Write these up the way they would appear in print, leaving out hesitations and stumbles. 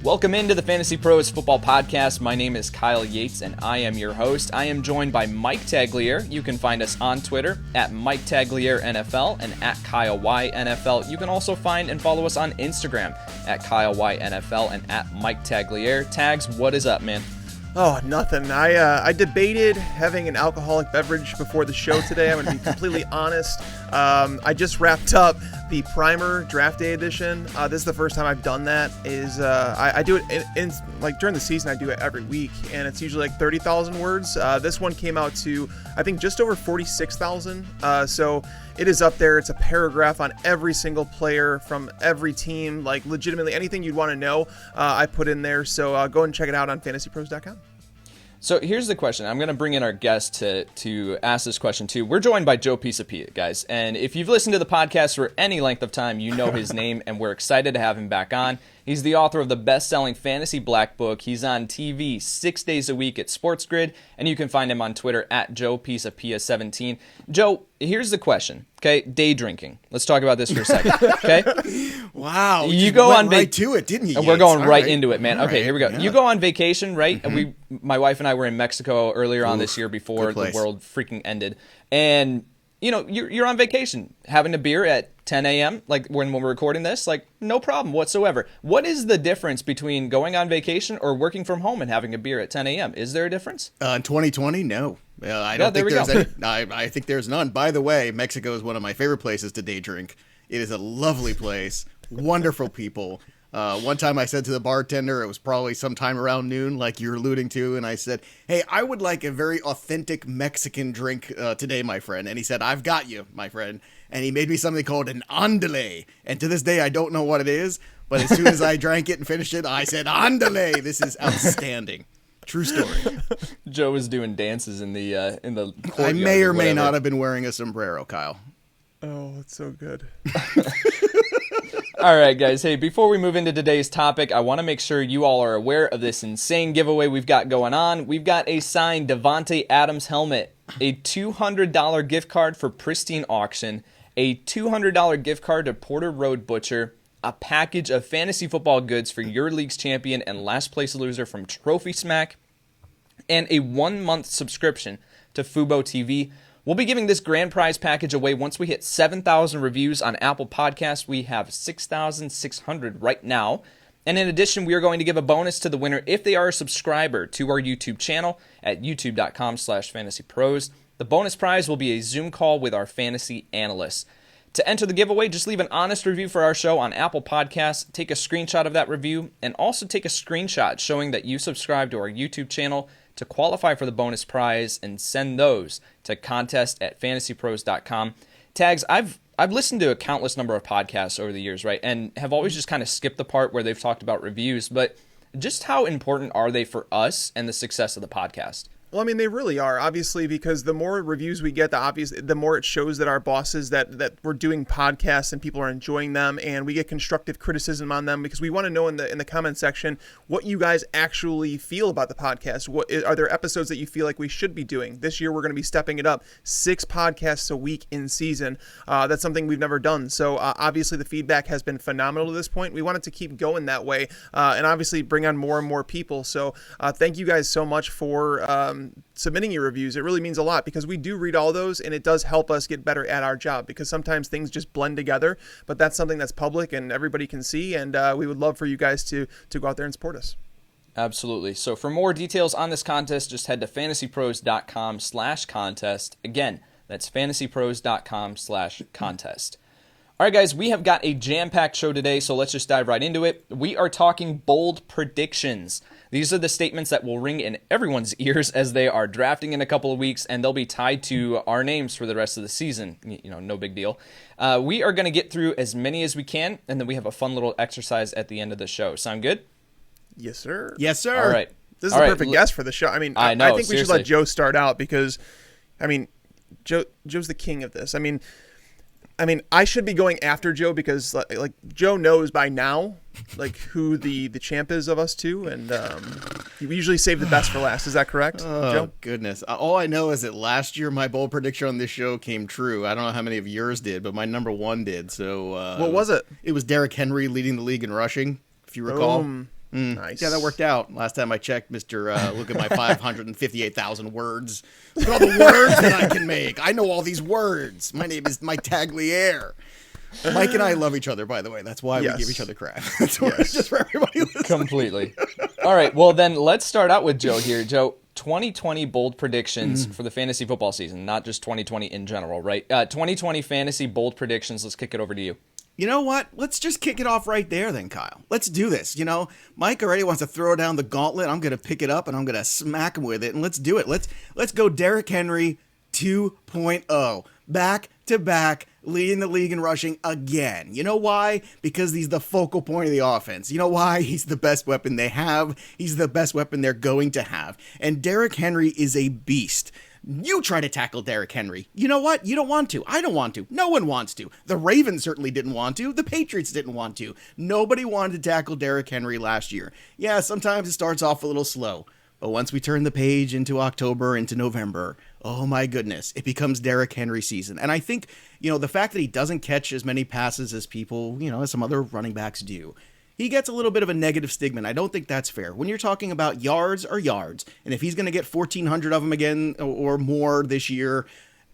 Welcome into the Fantasy Pros Football Podcast. My name is Kyle Yates, and I am your host. I am joined by Mike Tagliere. You can find us on Twitter at Mike Tagliere NFL and at Kyle Y NFL. You can also find and follow us on Instagram at Kyle Y NFL and at Mike Tagliere. Tags, what is up, man? Oh, nothing. I debated having an alcoholic beverage before the show today. I'm going to be completely honest. I just wrapped up the Primer Draft Day edition. This is the first time I've done that. I do it in like during the season. I do it every week, and it's usually like 30,000 words. This one came out to I think just over 46,000. So it is up there. It's a paragraph on every single player from every team, like legitimately anything you'd want to know. I put in there. So go and check it out on fantasypros.com. So here's the question. I'm going to bring in our guest to ask this question too. We're joined by Joe Pisapia, guys. And if you've listened to the podcast for any length of time, you know his name, and we're excited to have him back on. He's the author of the best-selling Fantasy Black Book. He's on TV 6 days a week at Sports Grid, and you can find him on Twitter at Joe Pisapia17. Joe, here's the question, okay? Day drinking. Let's talk about this for a second, okay? Wow. You go on right to it, didn't you? We're going right into it, man. All okay, right. Here we go. Yeah. You go on vacation, right? And my wife and I were in Mexico earlier on this year before the world freaking ended. And you know, you're on vacation, having a beer at 10 a.m., like when we're recording this, like no problem whatsoever. What is the difference between going on vacation or working from home and having a beer at 10 a.m.? Is there a difference? In 2020, no. I don't think there's any. I think there's none. By the way, Mexico is one of my favorite places to day drink. It is a lovely place, wonderful people. One time I said to the bartender, it was probably sometime around noon, like you're alluding to, and I said, hey, I would like a very authentic Mexican drink today, my friend. And he said, I've got you, my friend. And he made me something called an andale. And to this day, I don't know what it is, but as soon as I drank it and finished it, I said, andale, this is outstanding. True story. Joe was doing dances in the courtyard. I may or may not have been wearing a sombrero, Kyle. Oh, that's so good. All right, guys. Hey, before we move into today's topic, I want to make sure you all are aware of this insane giveaway we've got going on. We've got a signed Davonte Adams helmet, a $200 gift card for Pristine Auction, a $200 gift card to Porter Road Butcher, a package of fantasy football goods for your league's champion and last place loser from Trophy Smack, and a 1-month subscription to Fubo TV. We'll be giving this grand prize package away once we hit 7,000 reviews on Apple Podcasts. We have 6,600 right now. And in addition, we are going to give a bonus to the winner if they are a subscriber to our YouTube channel at youtube.com/fantasypros. The bonus prize will be a Zoom call with our fantasy analysts. To enter the giveaway, just leave an honest review for our show on Apple Podcasts, take a screenshot of that review, and also take a screenshot showing that you subscribe to our YouTube channel to qualify for the bonus prize, and send those to contest@fantasypros.com. Tags, I've listened to a countless number of podcasts over the years, right, and have always just kind of skipped the part where they've talked about reviews, but just how important are they for us and the success of the podcast? Well, I mean, they really are, obviously, because the more reviews we get, the more it shows that our bosses that we're doing podcasts and people are enjoying them, and we get constructive criticism on them because we want to know in the comment section what you guys actually feel about the podcast. Are there episodes that you feel like we should be doing? This year, we're going to be stepping it up, 6 podcasts a week in season. That's something we've never done. So obviously, the feedback has been phenomenal to this point. We want it to keep going that way, and obviously bring on more and more people. So thank you guys so much for submitting your reviews. It really means a lot because we do read all those, and it does help us get better at our job because sometimes things just blend together, but that's something that's public and everybody can see, and we would love for you guys to go out there and support us. Absolutely. So for more details on this contest, just head to fantasypros.com/contest. Again, that's fantasypros.com/contest. All right, guys, we have got a jam-packed show today, so let's just dive right into it. We are talking bold predictions. These are the statements that will ring in everyone's ears as they are drafting in a couple of weeks, and they'll be tied to our names for the rest of the season. You know, no big deal. We are going to get through as many as we can, and then we have a fun little exercise at the end of the show. Sound good? Yes, sir. Yes, sir. All right. This is the perfect guest for the show. I mean, I think we should let Joe start out because, I mean, Joe's the king of this. I mean, I should be going after Joe because, like Joe knows by now, like who the champ is of us two, and we usually save the best for last. Is that correct, Joe? Goodness. All I know is that last year my bold prediction on this show came true. I don't know how many of yours did, but my number one did. So what was it? It was Derrick Henry leading the league in rushing, if you recall. Nice. Yeah, that worked out. Last time I checked, Mr. Look at my 558,000 words. Look at all the words that I can make. I know all these words. My name is Mike Tagliere. Mike and I love each other, by the way. That's why we give each other crap. That's just for everybody listening. Completely. All right, well then let's start out with Joe here. Joe, 2020 bold predictions for the fantasy football season, not just 2020 in general, right? 2020 fantasy bold predictions. Let's kick it over to you. You know what? Let's just kick it off right there then, Kyle. Let's do this. You know, Mike already wants to throw down the gauntlet. I'm going to pick it up and I'm going to smack him with it, and let's do it. Let's go Derrick Henry 2.0. Back to back, leading the league in rushing again. You know why? Because he's the focal point of the offense. You know why? He's the best weapon they have. He's the best weapon they're going to have. And Derrick Henry is a beast. You try to tackle Derrick Henry. You know what? You don't want to. I don't want to. No one wants to. The Ravens certainly didn't want to. The Patriots didn't want to. Nobody wanted to tackle Derrick Henry last year. Yeah, sometimes it starts off a little slow. But once we turn the page into October, into November, oh my goodness, it becomes Derrick Henry season. And I think, the fact that he doesn't catch as many passes as people, as some other running backs do, he gets a little bit of a negative stigma, and I don't think that's fair. When you're talking about yards are yards, and if he's going to get 1,400 of them again or more this year,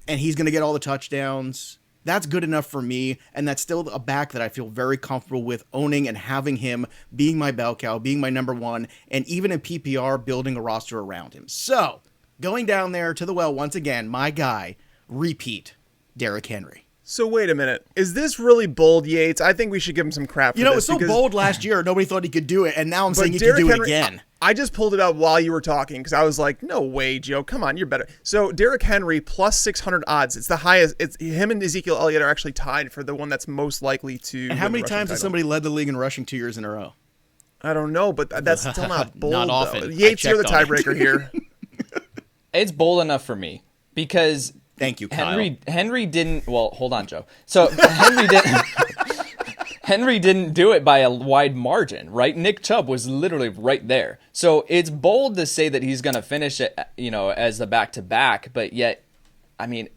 and he's going to get all the touchdowns, that's good enough for me, and that's still a back that I feel very comfortable with owning and having him being my bell cow, being my number one, and even in PPR, building a roster around him. So, going down there to the well once again, my guy, repeat, Derrick Henry. So wait a minute. Is this really bold, Yates? I think we should give him some crap for this. It was so bold last year. Nobody thought he could do it, and now I'm saying he can do it again. I just pulled it up while you were talking because I was like, no way, Joe. Come on, you're better. So Derrick Henry plus 600 odds. It's the highest. It's him and Ezekiel Elliott are actually tied for the one that's most likely to. And how many times has somebody led the league in rushing 2 years in a row? I don't know, but that's still not bold. Not often. Though. Yates, you're the tiebreaker here. It's bold enough for me because thank you, Kyle. Henry didn't. Well, hold on, Joe. So Henry didn't do it by a wide margin, right? Nick Chubb was literally right there. So it's bold to say that he's going to finish it, as the back-to-back, but yet,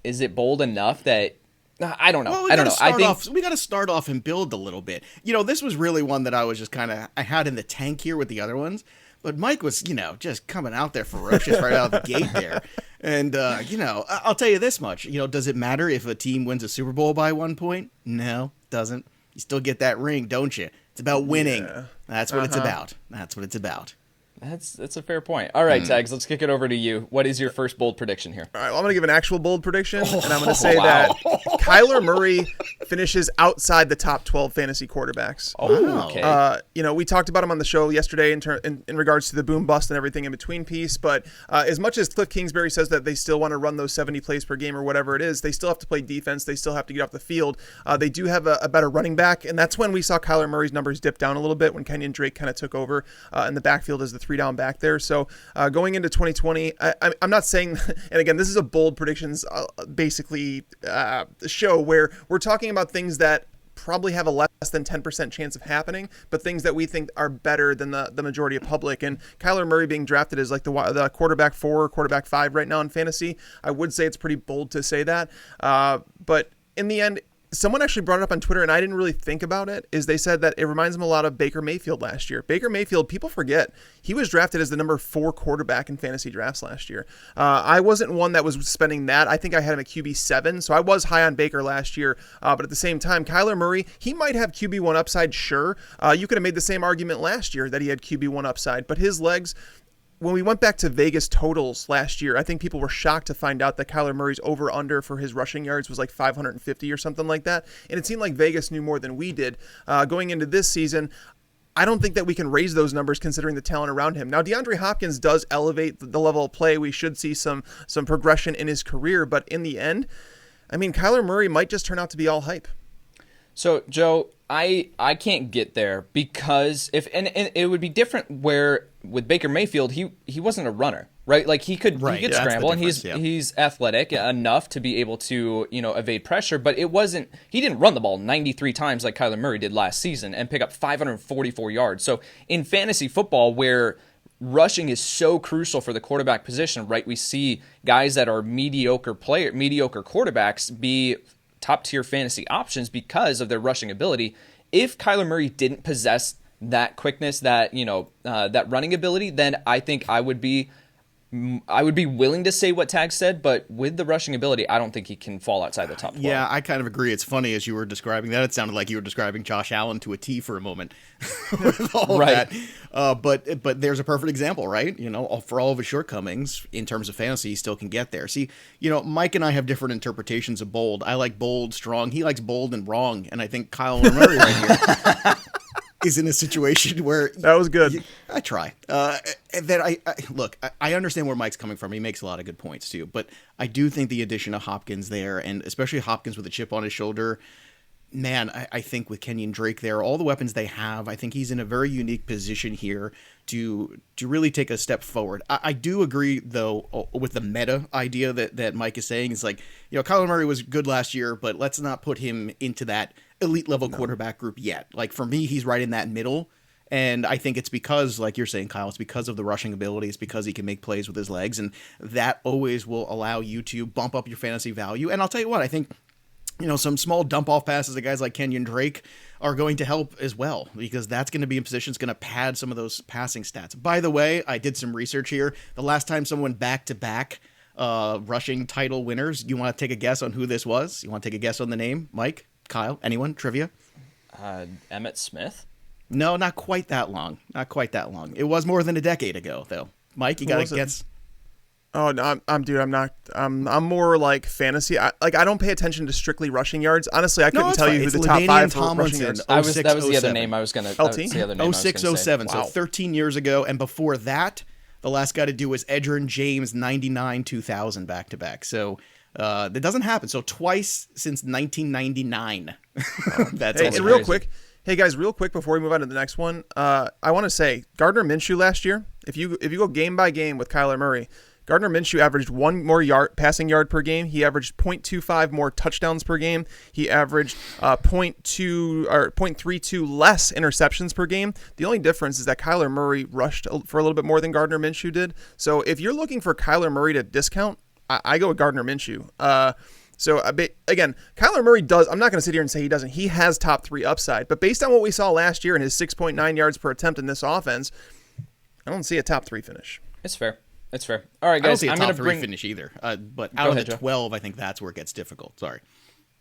is it bold enough that I don't know. Well, I don't know. We got to start off and build a little bit. This was really one that I was just I had in the tank here with the other ones. But Mike was, just coming out there ferocious right out of the gate there. And, I'll tell you this much. Does it matter if a team wins a Super Bowl by 1 point? No, it doesn't. You still get that ring, don't you? It's about winning. Yeah. That's what it's about. That's what it's about. That's a fair point. All right, Tags, let's kick it over to you. What is your first bold prediction here? All right, well, I'm going to give an actual bold prediction, and I'm going to say that Kyler Murray finishes outside the top 12 fantasy quarterbacks. Oh, okay. We talked about him on the show yesterday in regards to the boom bust and everything in between piece, but as much as Cliff Kingsbury says that they still want to run those 70 plays per game or whatever it is, they still have to play defense. They still have to get off the field. They do have a better running back, and that's when we saw Kyler Murray's numbers dip down a little bit when Kenyon Drake kind of took over in the backfield as the 3-down back there. So going into 2020, I'm not saying, and again, this is a bold predictions basically show where we're talking about things that probably have a less than 10% chance of happening, but things that we think are better than the majority of public. And Kyler Murray being drafted as like the quarterback 4 or quarterback 5 right now in fantasy, I would say it's pretty bold to say that. But in the end, someone actually brought it up on Twitter, and I didn't really think about it, is they said that it reminds them a lot of Baker Mayfield last year. Baker Mayfield, people forget, he was drafted as the number 4 quarterback in fantasy drafts last year. I wasn't one that was spending that. I think I had him at QB7, so I was high on Baker last year. But at the same time, Kyler Murray, he might have QB1 upside, sure. You could have made the same argument last year that he had QB1 upside, but his legs... When we went back to Vegas totals last year, I think people were shocked to find out that Kyler Murray's over-under for his rushing yards was like 550 or something like that. And it seemed like Vegas knew more than we did. Going into this season, I don't think that we can raise those numbers considering the talent around him. Now, DeAndre Hopkins does elevate the level of play. We should see some progression in his career. But in the end, Kyler Murray might just turn out to be all hype. So, Joe, I can't get there because and it would be different where with Baker Mayfield, he wasn't a runner, right? Like he could scramble and he's athletic enough to be able to, evade pressure, but he didn't run the ball 93 times like Kyler Murray did last season and pick up 544 yards. So in fantasy football where rushing is so crucial for the quarterback position, right? We see guys that are mediocre quarterbacks be top tier fantasy options because of their rushing ability. If Kyler Murray didn't possess that quickness, that that running ability, then I think I would be willing to say what Tag said, but with the rushing ability, I don't think he can fall outside the top 12. Yeah, I kind of agree. It's funny as you were describing that. It sounded like you were describing Josh Allen to a T for a moment. With all right. That. But there's a perfect example, right? For all of his shortcomings in terms of fantasy, he still can get there. See, Mike and I have different interpretations of bold. I like bold, strong. He likes bold and wrong. And I think Kyle Murray right here is in a situation where that was good. I try. Look, I understand where Mike's coming from. He makes a lot of good points too, but I do think the addition of Hopkins there, and especially Hopkins with a chip on his shoulder, man, I think with Kenyon Drake there, all the weapons they have, I think he's in a very unique position here to really take a step forward. I do agree though with the meta idea that Mike is saying. It's like, Kyler Murray was good last year, but let's not put him into that elite level quarterback group yet. Like for me, he's right in that middle. And I think it's because, like you're saying, Kyle, it's because of the rushing ability. It's because he can make plays with his legs. And that always will allow you to bump up your fantasy value. And I'll tell you what, I think, some small dump off passes to guys like Kenyon Drake are going to help as well, because that's going to be in positions going to pad some of those passing stats. By the way, I did some research here. The last time someone back-to-back rushing title winners, you want to take a guess on who this was? You want to take a guess on the name? Mike? Kyle? Anyone? Trivia? Emmitt Smith? No, not quite that long. Not quite that long. It was more than a decade ago, though. Mike, you got to guess. Oh no, I'm more like fantasy. I don't pay attention to strictly rushing yards. Honestly, I couldn't tell you who the top 5 for rushing yards. That was the other name I was going to. LT? 0607. Wow. So 13 years ago, and before that, the last guy to do was Edgerrin James, 99-2000 back to back. So that doesn't happen. So twice since 1999. That's hey, real quick. Hey guys, real quick before we move on to the next one, I want to say Gardner Minshew last year. If you go game by game with Kyler Murray, Gardner Minshew averaged 1 more passing yard per game. He averaged 0.25 more touchdowns per game. He averaged 0.32 less interceptions per game. The only difference is that Kyler Murray rushed for a little bit more than Gardner Minshew did. So if you're looking for Kyler Murray to discount, I go with Gardner Minshew. So again, Kyler Murray does. I'm not going to sit here and say he doesn't. He has top 3 upside, but based on what we saw last year and his 6.9 yards per attempt in this offense, I don't see a top 3 finish. It's fair. All right, guys. I don't see a top 3 finish either. But out of the 12, I think that's where it gets difficult. Sorry.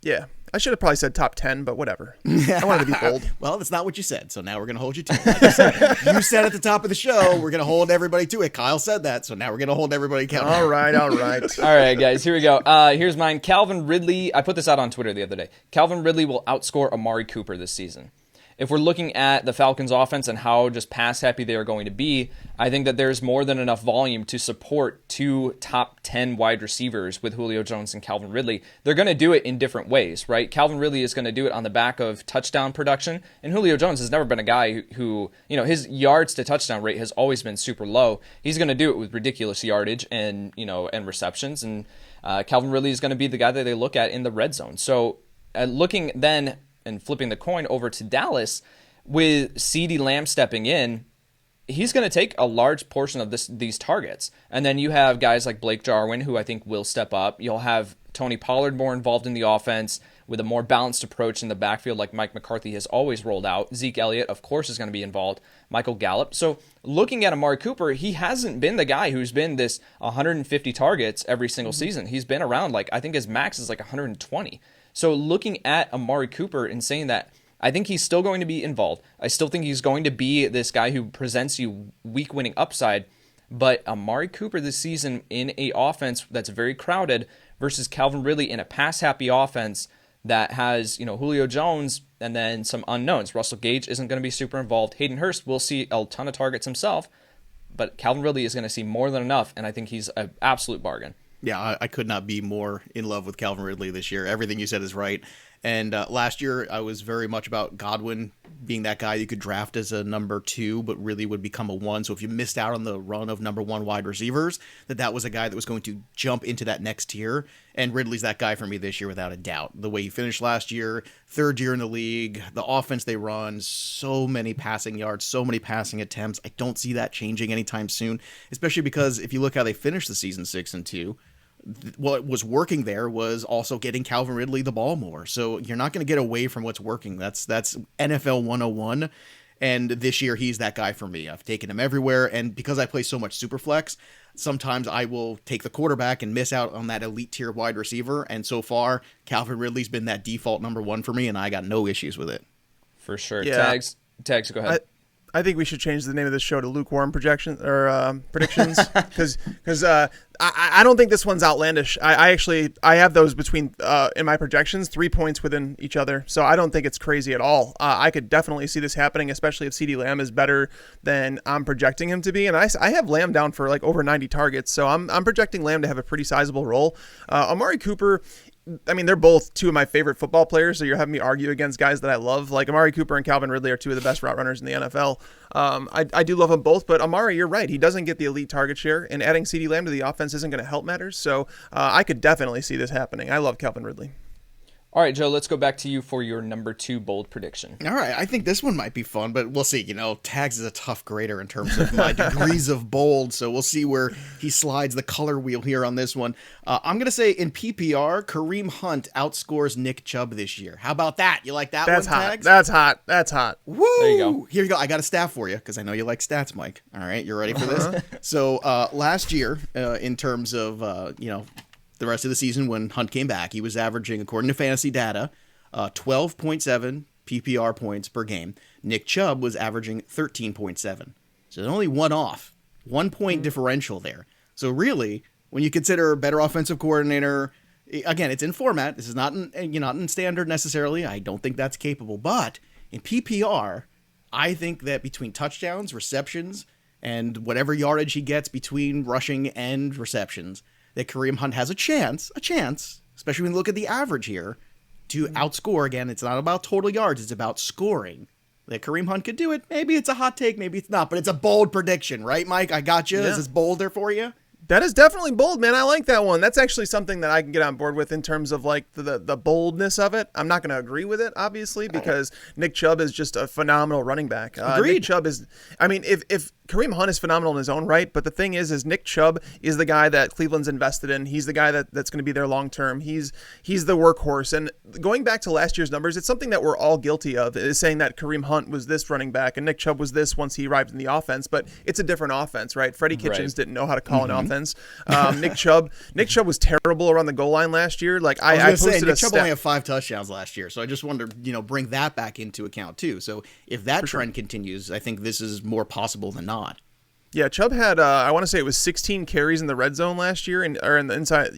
Yeah, I should have probably said top 10, but whatever. I wanted to be bold. Well, that's not what you said, so now we're going to hold you to it. You said at the top of the show, we're going to hold everybody to it. Kyle said that, so now we're going to hold everybody accountable. All right. All right, guys, here we go. Here's mine. Calvin Ridley, I put this out on Twitter the other day. Calvin Ridley will outscore Amari Cooper this season. If we're looking at the Falcons offense and how just pass happy they are going to be, I think that there's more than enough volume to support 2 top 10 wide receivers with Julio Jones and Calvin Ridley. They're going to do it in different ways, right? Calvin Ridley is going to do it on the back of touchdown production, and Julio Jones has never been a guy who his yards to touchdown rate has always been super low. He's going to do it with ridiculous yardage and receptions, and Calvin Ridley is going to be the guy that they look at in the red zone. So looking then and flipping the coin over to Dallas with CeeDee Lamb stepping in, he's going to take a large portion of these targets. And then you have guys like Blake Jarwin, who I think will step up. You'll have Tony Pollard more involved in the offense with a more balanced approach in the backfield like Mike McCarthy has always rolled out. Zeke Elliott, of course, is going to be involved. Michael Gallup. So looking at Amari Cooper, he hasn't been the guy who's been this 150 targets every single season. He's been around I think his max is 120. So looking at Amari Cooper and saying that, I think he's still going to be involved. I still think he's going to be this guy who presents you week-winning upside. But Amari Cooper this season in a offense that's very crowded versus Calvin Ridley in a pass-happy offense that has, Julio Jones and then some unknowns. Russell Gage isn't going to be super involved. Hayden Hurst will see a ton of targets himself, but Calvin Ridley is going to see more than enough, and I think he's an absolute bargain. Yeah, I could not be more in love with Calvin Ridley this year. Everything you said is right. And last year, I was very much about Godwin being that guy you could draft as a number 2, but really would become a 1. So if you missed out on the run of number 1 wide receivers, that was a guy that was going to jump into that next tier. And Ridley's that guy for me this year without a doubt. The way he finished last year, 3rd year in the league, the offense they run, so many passing yards, so many passing attempts. I don't see that changing anytime soon, especially because if you look how they finished the season 6-2, what was working there was also getting Calvin Ridley the ball more. So you're not going to get away from what's working. That's NFL 101. And this year, he's that guy for me. I've taken him everywhere. And because I play so much Superflex, sometimes I will take the quarterback and miss out on that elite tier wide receiver. And so far, Calvin Ridley's been that default number one for me, and I got no issues with it. For sure. Yeah. Tags, go ahead. I think we should change the name of this show to lukewarm predictions because I don't think this one's outlandish. I have those between in my projections 3 points within each other, so I don't think it's crazy at all. I could definitely see this happening, especially if CeeDee Lamb is better than I'm projecting him to be, and I have Lamb down for like over 90 targets, so I'm projecting Lamb to have a pretty sizable role. Amari Cooper, I mean, they're both two of my favorite football players, so you're having me argue against guys that I love. Like Amari Cooper and Calvin Ridley are two of the best route runners in the NFL. I do love them both, but Amari, you're right. He doesn't get the elite target share, and adding CeeDee Lamb to the offense isn't going to help matters. So I could definitely see this happening. I love Calvin Ridley. All right, Joe, let's go back to you for your number 2 bold prediction. All right, I think this one might be fun, but we'll see. Tags is a tough grader in terms of my degrees of bold, so we'll see where he slides the color wheel here on this one. I'm going to say in PPR, Kareem Hunt outscores Nick Chubb this year. How about that? You like that one, Tags? That's hot. That's hot. Woo! There you go. Here you go. I got a stat for you because I know you like stats, Mike. All right, you ready for this? So last year, in terms of, the rest of the season when Hunt came back, he was averaging, according to fantasy data, 12.7 PPR points per game. Nick Chubb was averaging 13.7. So there's only one off. 1 point differential there. So really, when you consider a better offensive coordinator, again, it's in format. This is not in standard necessarily. I don't think that's capable. But in PPR, I think that between touchdowns, receptions, and whatever yardage he gets between rushing and receptions, that Kareem Hunt has a chance, especially when you look at the average here, to outscore. Again, it's not about total yards, it's about scoring. That Kareem Hunt could do it. Maybe it's a hot take, maybe it's not, but it's a bold prediction, right, Mike? I got you. Yeah. Is this bold there for you? That is definitely bold, man. I like that one. That's actually something that I can get on board with in terms of like the boldness of it. I'm not going to agree with it, obviously, because Nick Chubb is just a phenomenal running back. Agreed. Nick Chubb is, I mean, if Kareem Hunt is phenomenal in his own right, but the thing is Nick Chubb is the guy that Cleveland's invested in. He's the guy that's going to be there long term. He's the workhorse. And going back to last year's numbers, it's something that we're all guilty of, is saying that Kareem Hunt was this running back and Nick Chubb was this once he arrived in the offense. But it's a different offense, right? Freddie Kitchens didn't know how to call an offense. Nick Chubb was terrible around the goal line last year. Like I posted Nick Chubb only had 5 touchdowns last year, so I just wanted to bring that back into account too. So if that trend continues, I think this is more possible than not. Yeah, Chubb had I want to say it was 16 carries in the red zone last year, or in the inside,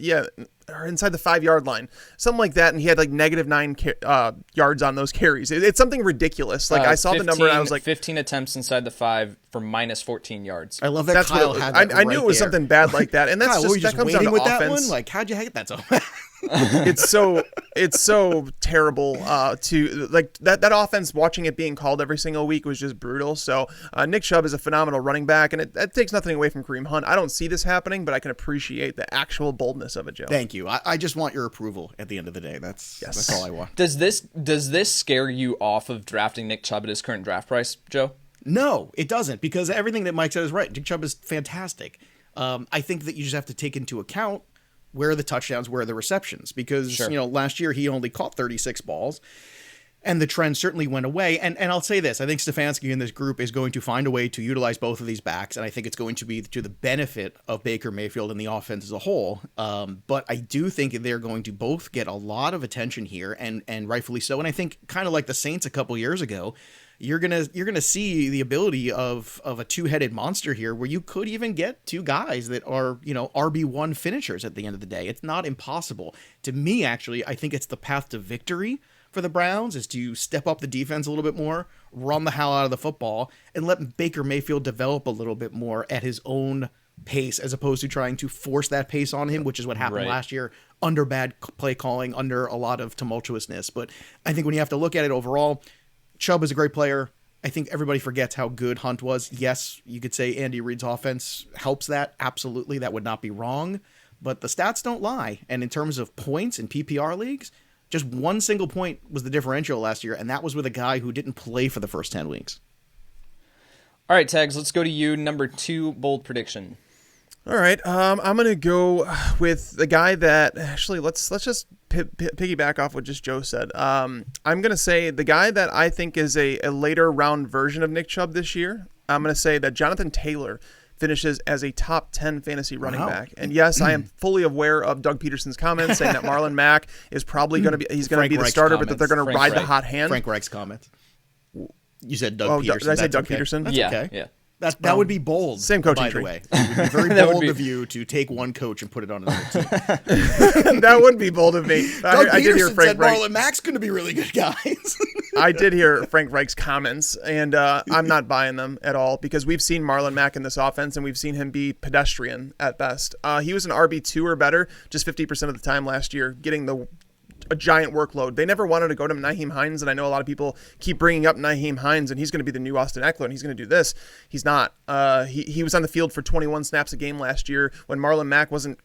or inside the 5-yard line, something like that, and he had like -9 yards on those carries. It's something ridiculous. Like I saw the number, and I was like, 15 attempts inside the 5 for -14 yards. I love that. That's Kyle what had that I knew it was there. Something bad like that, and that's Kyle, that comes down to with offense. That one? Like, how'd you hate that so? It's so terrible to like that offense. Watching it being called every single week was just brutal. So Nick Chubb is a phenomenal running back, and that takes nothing away from Kareem Hunt. I don't see this happening, but I can appreciate the actual boldness of it, Joe. Thank you. I just want your approval at the end of the day. That's all I want. Does this scare you off of drafting Nick Chubb at his current draft price, Joe? No, it doesn't, because everything that Mike said is right. Nick Chubb is fantastic. I think that you just have to take into account where are the touchdowns, where are the receptions, because last year he only caught 36 balls, and the trend certainly went away. And I'll say this, I think Stefanski in this group is going to find a way to utilize both of these backs, and I think it's going to be to the benefit of Baker Mayfield and the offense as a whole. But I do think they're going to both get a lot of attention here, and rightfully so. And I think kind of like the Saints a couple years ago, you're gonna see the ability of a two-headed monster here, where you could even get two guys that are RB1 finishers at the end of the day. It's not impossible. To me, actually, I think it's the path to victory for the Browns is to step up the defense a little bit more, run the hell out of the football, and let Baker Mayfield develop a little bit more at his own pace, as opposed to trying to force that pace on him, which is what happened last year under bad play calling, under a lot of tumultuousness. But I think when you have to look at it overall, Chubb is a great player. I think everybody forgets how good Hunt was. Yes, you could say Andy Reid's offense helps that. Absolutely, that would not be wrong. But the stats don't lie. And in terms of points in PPR leagues, just one single point was the differential last year, and that was with a guy who didn't play for the first 10 weeks. All right, Tags, let's go to you. Number 2 bold prediction. All right, I'm gonna go with the guy that actually let's just piggyback off what just Joe said. I'm gonna say the guy that I think is a later round version of Nick Chubb this year. I'm gonna say that Jonathan Taylor finishes as a top 10 fantasy running back. And yes, I am fully aware of Doug Peterson's comments saying that Marlon Mack is probably going to be the starter, but that they're going to ride the hot hand. Frank Reich's comments. You said Doug Peterson. Did I say Doug Peterson? That's okay. Yeah. That would be bold. Same coaching by tree. the way. It would be very bold of you to take one coach and put it on another team. That would be bold of me. I did hear Frank Reich. Marlon Mack's going to be really good, guys. I did hear Frank Reich's comments, and I'm not buying them at all because we've seen Marlon Mack in this offense, and we've seen him be pedestrian at best. He was an RB2 or better just 50% of the time last year, getting a giant workload. They never wanted to go to Nyheim Hines, and I know a lot of people keep bringing up Nyheim Hines, and he's going to be the new Austin Ekeler, and he's going to do this. He's not. He was on the field for 21 snaps a game last year when Marlon Mack wasn't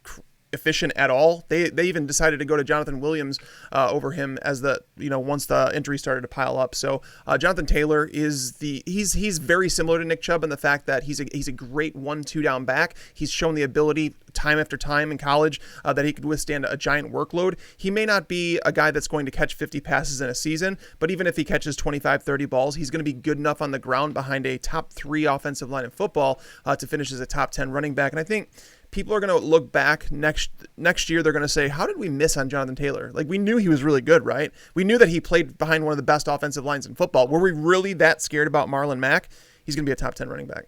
efficient at all. They even decided to go to Jonathan Williams over him as once the injury started to pile up. So Jonathan Taylor is he's very similar to Nick Chubb in the fact that he's a great 1-2 down back. He's shown the ability time after time in college that he could withstand a giant workload. He may not be a guy that's going to catch 50 passes in a season, but even if he catches 25, 30 balls, he's going to be good enough on the ground behind a top 3 offensive line in football to finish as a top 10 running back. And I think people are going to look back next year. They're going to say, how did we miss on Jonathan Taylor? Like, we knew he was really good, right? We knew that he played behind one of the best offensive lines in football. Were we really that scared about Marlon Mack? He's going to be a top 10 running back.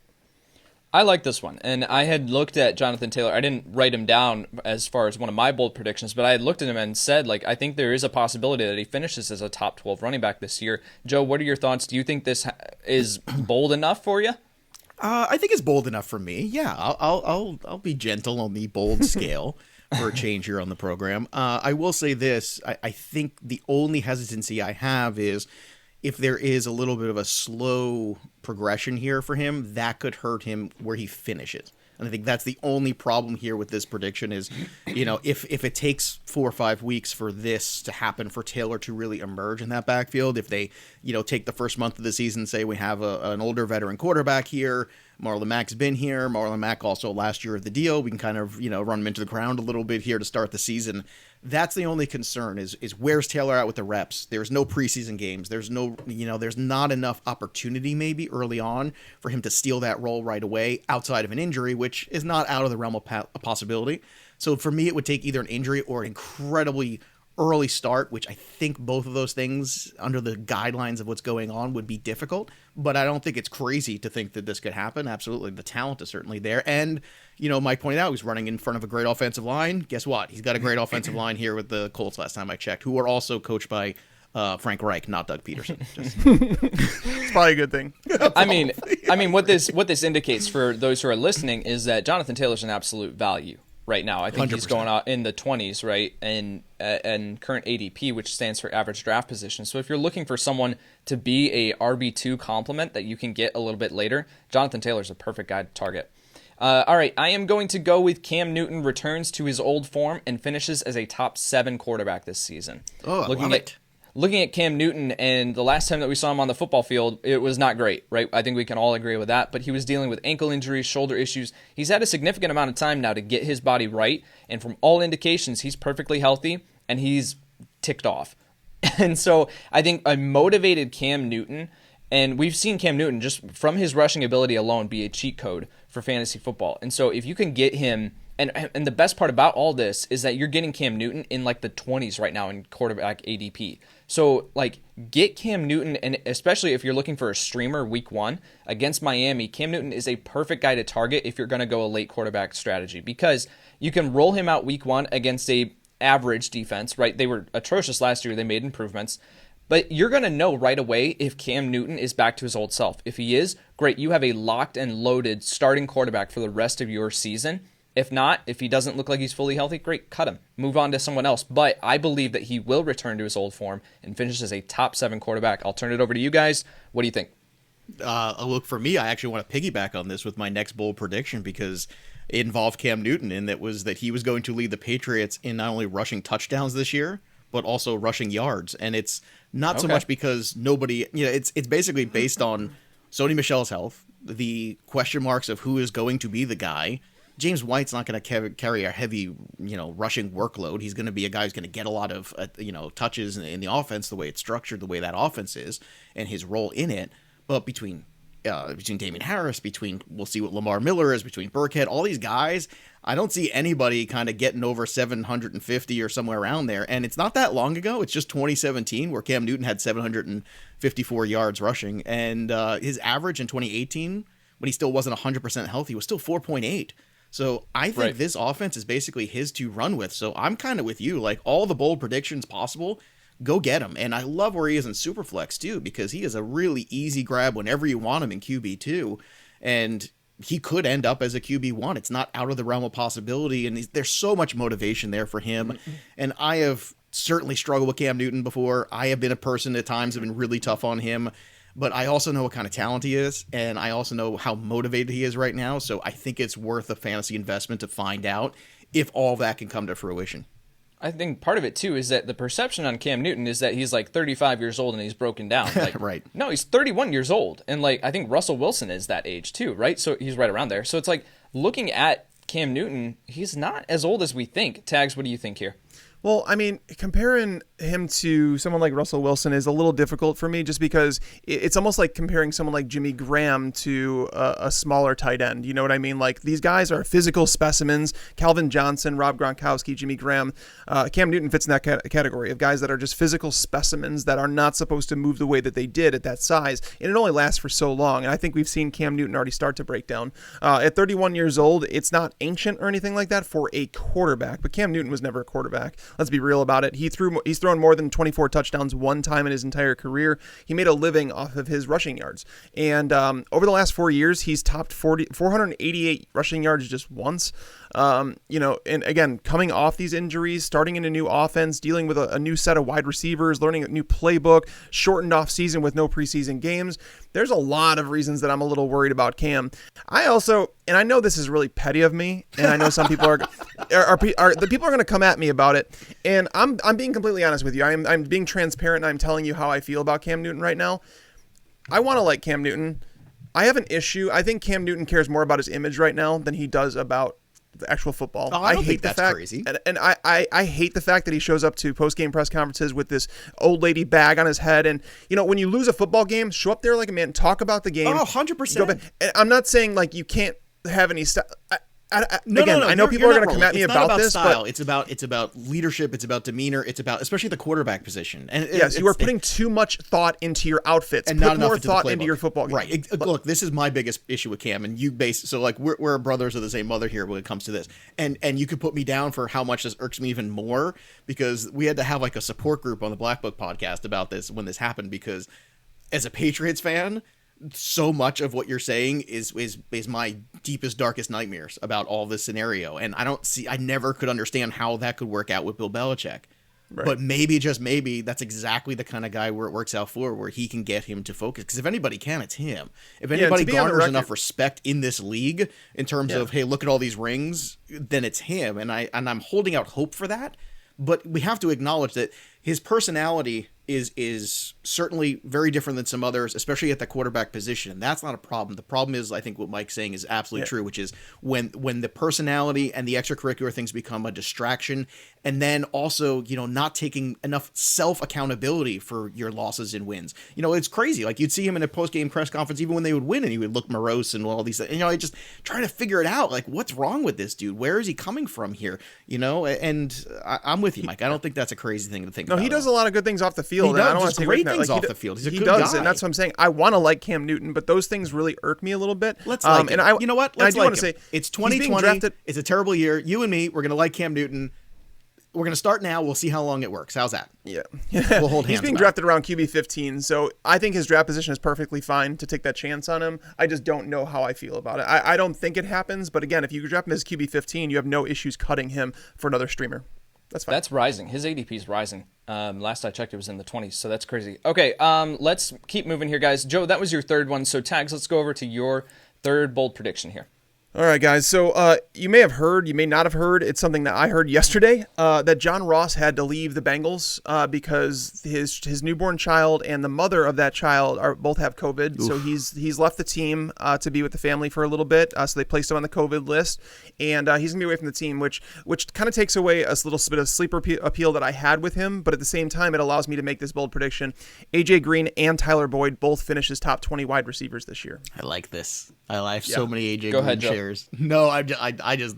I like this one, and I had looked at Jonathan Taylor. I didn't write him down as far as one of my bold predictions, but I had looked at him and said, I think there is a possibility that he finishes as a top 12 running back this year. Joe, what are your thoughts? Do you think this is bold enough for you? I think it's bold enough for me. Yeah, I'll be gentle on the bold scale for a change here on the program. I will say this. I think the only hesitancy I have is if there is a little bit of a slow progression here for him, that could hurt him where he finishes. And I think that's the only problem here with this prediction is, if it takes 4 or 5 weeks for this to happen, for Taylor to really emerge in that backfield, if they, take the first month of the season, say we have an older veteran quarterback here, Marlon Mack's been here, Marlon Mack also last year of the deal, we can kind of, run him into the ground a little bit here to start the season. That's the only concern is where's Taylor at with the reps? There's no preseason games. There's no, there's not enough opportunity maybe early on for him to steal that role right away outside of an injury, which is not out of the realm of a possibility. So for me, it would take either an injury or an incredibly early start, which I think both of those things under the guidelines of what's going on would be difficult, but I don't think it's crazy to think that this could happen. Absolutely. The talent is certainly there. And, Mike pointed out he's running in front of a great offensive line. Guess what? He's got a great offensive line here with the Colts last time I checked, who are also coached by Frank Reich, not Doug Peterson. It's probably a good thing. I mean, what this indicates for those who are listening is that Jonathan Taylor's an absolute value right now. I think 100%. He's going out in the 20s, right, and current ADP, which stands for average draft position. So if you're looking for someone to be a RB2 complement that you can get a little bit later, Jonathan Taylor's a perfect guy to target. All right, I am going to go with Cam Newton returns to his old form and finishes as a top 7 quarterback this season. Oh, I love it. Looking at Cam Newton, and the last time that we saw him on the football field, it was not great, right? I think we can all agree with that, but he was dealing with ankle injuries, shoulder issues. He's had a significant amount of time now to get his body right, and from all indications, he's perfectly healthy, and he's ticked off. And so I think a motivated Cam Newton, and we've seen Cam Newton just from his rushing ability alone be a cheat code for fantasy football. And so if you can get him, and the best part about all this is that you're getting Cam Newton in the 20s right now in quarterback ADP. So get Cam Newton, and especially if you're looking for a streamer week 1 against Miami, Cam Newton is a perfect guy to target if you're going to go a late quarterback strategy, because you can roll him out week 1 against a average defense, right? They were atrocious last year. They made improvements. But you're going to know right away if Cam Newton is back to his old self. If he is, great. You have a locked and loaded starting quarterback for the rest of your season. If not, if he doesn't look like he's fully healthy, great, cut him. Move on to someone else. But I believe that he will return to his old form and finish as a top 7 quarterback. I'll turn it over to you guys. What do you think? Look, for me, I actually want to piggyback on this with my next bold prediction because it involved Cam Newton, and that was that he was going to lead the Patriots in not only rushing touchdowns this year, but also rushing yards. And it's not so much because nobody, it's basically based on Sony Michel's health, the question marks of who is going to be the guy, James White's not going to carry a heavy, rushing workload. He's going to be a guy who's going to get a lot of, touches in the offense, the way it's structured, the way that offense is, and his role in it. But between Damian Harris, we'll see what Lamar Miller is, between Burkhead, all these guys, I don't see anybody kind of getting over 750 or somewhere around there. And it's not that long ago. It's just 2017 where Cam Newton had 754 yards rushing. And his average in 2018, when he still wasn't 100% healthy, was still 4.8. So I think this offense is basically his to run with. So I'm kind of with you. Like, all the bold predictions possible, go get him. And I love where he is in Superflex too, because he is a really easy grab whenever you want him in QB2. And he could end up as a QB1. It's not out of the realm of possibility. And there's so much motivation there for him. And I have certainly struggled with Cam Newton before. I have been a person at times have been really tough on him. But I also know what kind of talent he is, and I also know how motivated he is right now, so I think it's worth a fantasy investment to find out if all that can come to fruition. I think part of it, too, is that the perception on Cam Newton is that he's like 35 years old and he's broken down. Like, right. No, he's 31 years old, and like I think Russell Wilson is that age, too, right? So he's right around there. So it's like, looking at Cam Newton, he's not as old as we think. Tags, what do you think here? Well, I mean, comparing him to someone like Russell Wilson is a little difficult for me, just because it's almost like comparing someone like Jimmy Graham to a smaller tight end. You know what I mean? Like, these guys are physical specimens. Calvin Johnson, Rob Gronkowski, Jimmy Graham. Cam Newton fits in that category of guys that are just physical specimens that are not supposed to move the way that they did at that size. And it only lasts for so long. And I think we've seen Cam Newton already start to break down. At 31 years old, it's not ancient or anything like that for a quarterback, but Cam Newton was never a quarterback. Let's be real about it. He's thrown more than 24 touchdowns one time in his entire career. He made a living off of his rushing yards. And over the last 4 years, he's topped 488 rushing yards just once. And again, coming off these injuries, starting in a new offense, dealing with a new set of wide receivers, learning a new playbook, shortened off season with no preseason games. There's a lot of reasons that I'm a little worried about Cam. I also, and I know this is really petty of me, and I know some people are the people are going to come at me about it. And I'm being completely honest with you. I'm being transparent, and I'm telling you how I feel about Cam Newton right now. I want to like Cam Newton. I have an issue. I think Cam Newton cares more about his image right now than he does about the actual football. Oh, I hate that's crazy. And I hate the fact that he shows up to post-game press conferences with this old lady bag on his head. And, when you lose a football game, show up there like a man, talk about the game. Oh, 100%. And I'm not saying, like, you can't have any stuff. No, I know people are going to come at me about this, style. But it's about leadership. It's about demeanor. It's about, especially the quarterback position. And yes, you are putting too much thought into your outfits, and put not enough more into thought the into your football game. Right. Look, this is my biggest issue with Cam, and so like we're brothers of the same mother here when it comes to this. And you could put me down for how much this irks me even more, because we had to have like a support group on the Black Book podcast about this when this happened, because as a Patriots fan, so much of what you're saying is my deepest, darkest nightmares about all this scenario. And I never could understand how that could work out with Bill Belichick. Right. But maybe, just maybe, that's exactly the kind of guy where it works out for, where he can get him to focus. Because if anybody can, it's him. If anybody garners enough respect in this league in terms of, hey, look at all these rings, then it's him. And I'm holding out hope for that. But we have to acknowledge that his personality is certainly very different than some others, especially at the quarterback position. And that's not a problem. The problem is, I think what Mike's saying is absolutely true, which is when the personality and the extracurricular things become a distraction, and then also, not taking enough self-accountability for your losses and wins. It's crazy. Like, you'd see him in a post-game press conference, even when they would win, and he would look morose and all these things. I just trying to figure it out. Like, what's wrong with this dude? Where is he coming from here? And I'm with you, Mike. I don't think that's a crazy thing to think about. No, he does a lot of good things off the field. He does. I don't want to great things off the field. He's a good guy. And that's what I'm saying. I want to like Cam Newton, but those things really irk me a little bit. Let's like him. And you know what? Let's want to say it's 2020. It's a terrible year. You and me, we're going to like Cam Newton. We're going to start now. We'll see how long it works. How's that? Yeah. We'll hold hands. He's being drafted around QB 15, so I think his draft position is perfectly fine to take that chance on him. I just don't know how I feel about it. I don't think it happens, but again, if you draft him as QB 15, you have no issues cutting him for another streamer. That's fine. That's rising. His ADP is rising. Last I checked, it was in the 20s, so that's crazy. Okay, let's keep moving here, guys. Joe, that was your third one, so Tags, let's go over to your third bold prediction here. All right, guys. So you may have heard, you may not have heard. It's something that I heard yesterday that John Ross had to leave the Bengals because his newborn child and the mother of that child both have COVID. Oof. So he's left the team to be with the family for a little bit. So they placed him on the COVID list, and he's gonna be away from the team, which kind of takes away a little bit of sleeper appeal that I had with him. But at the same time, it allows me to make this bold prediction: AJ Green and Tyler Boyd both finish as top 20 wide receivers this year. I like this. I like so many AJ Go Green ahead, Joe. shares. No, I just,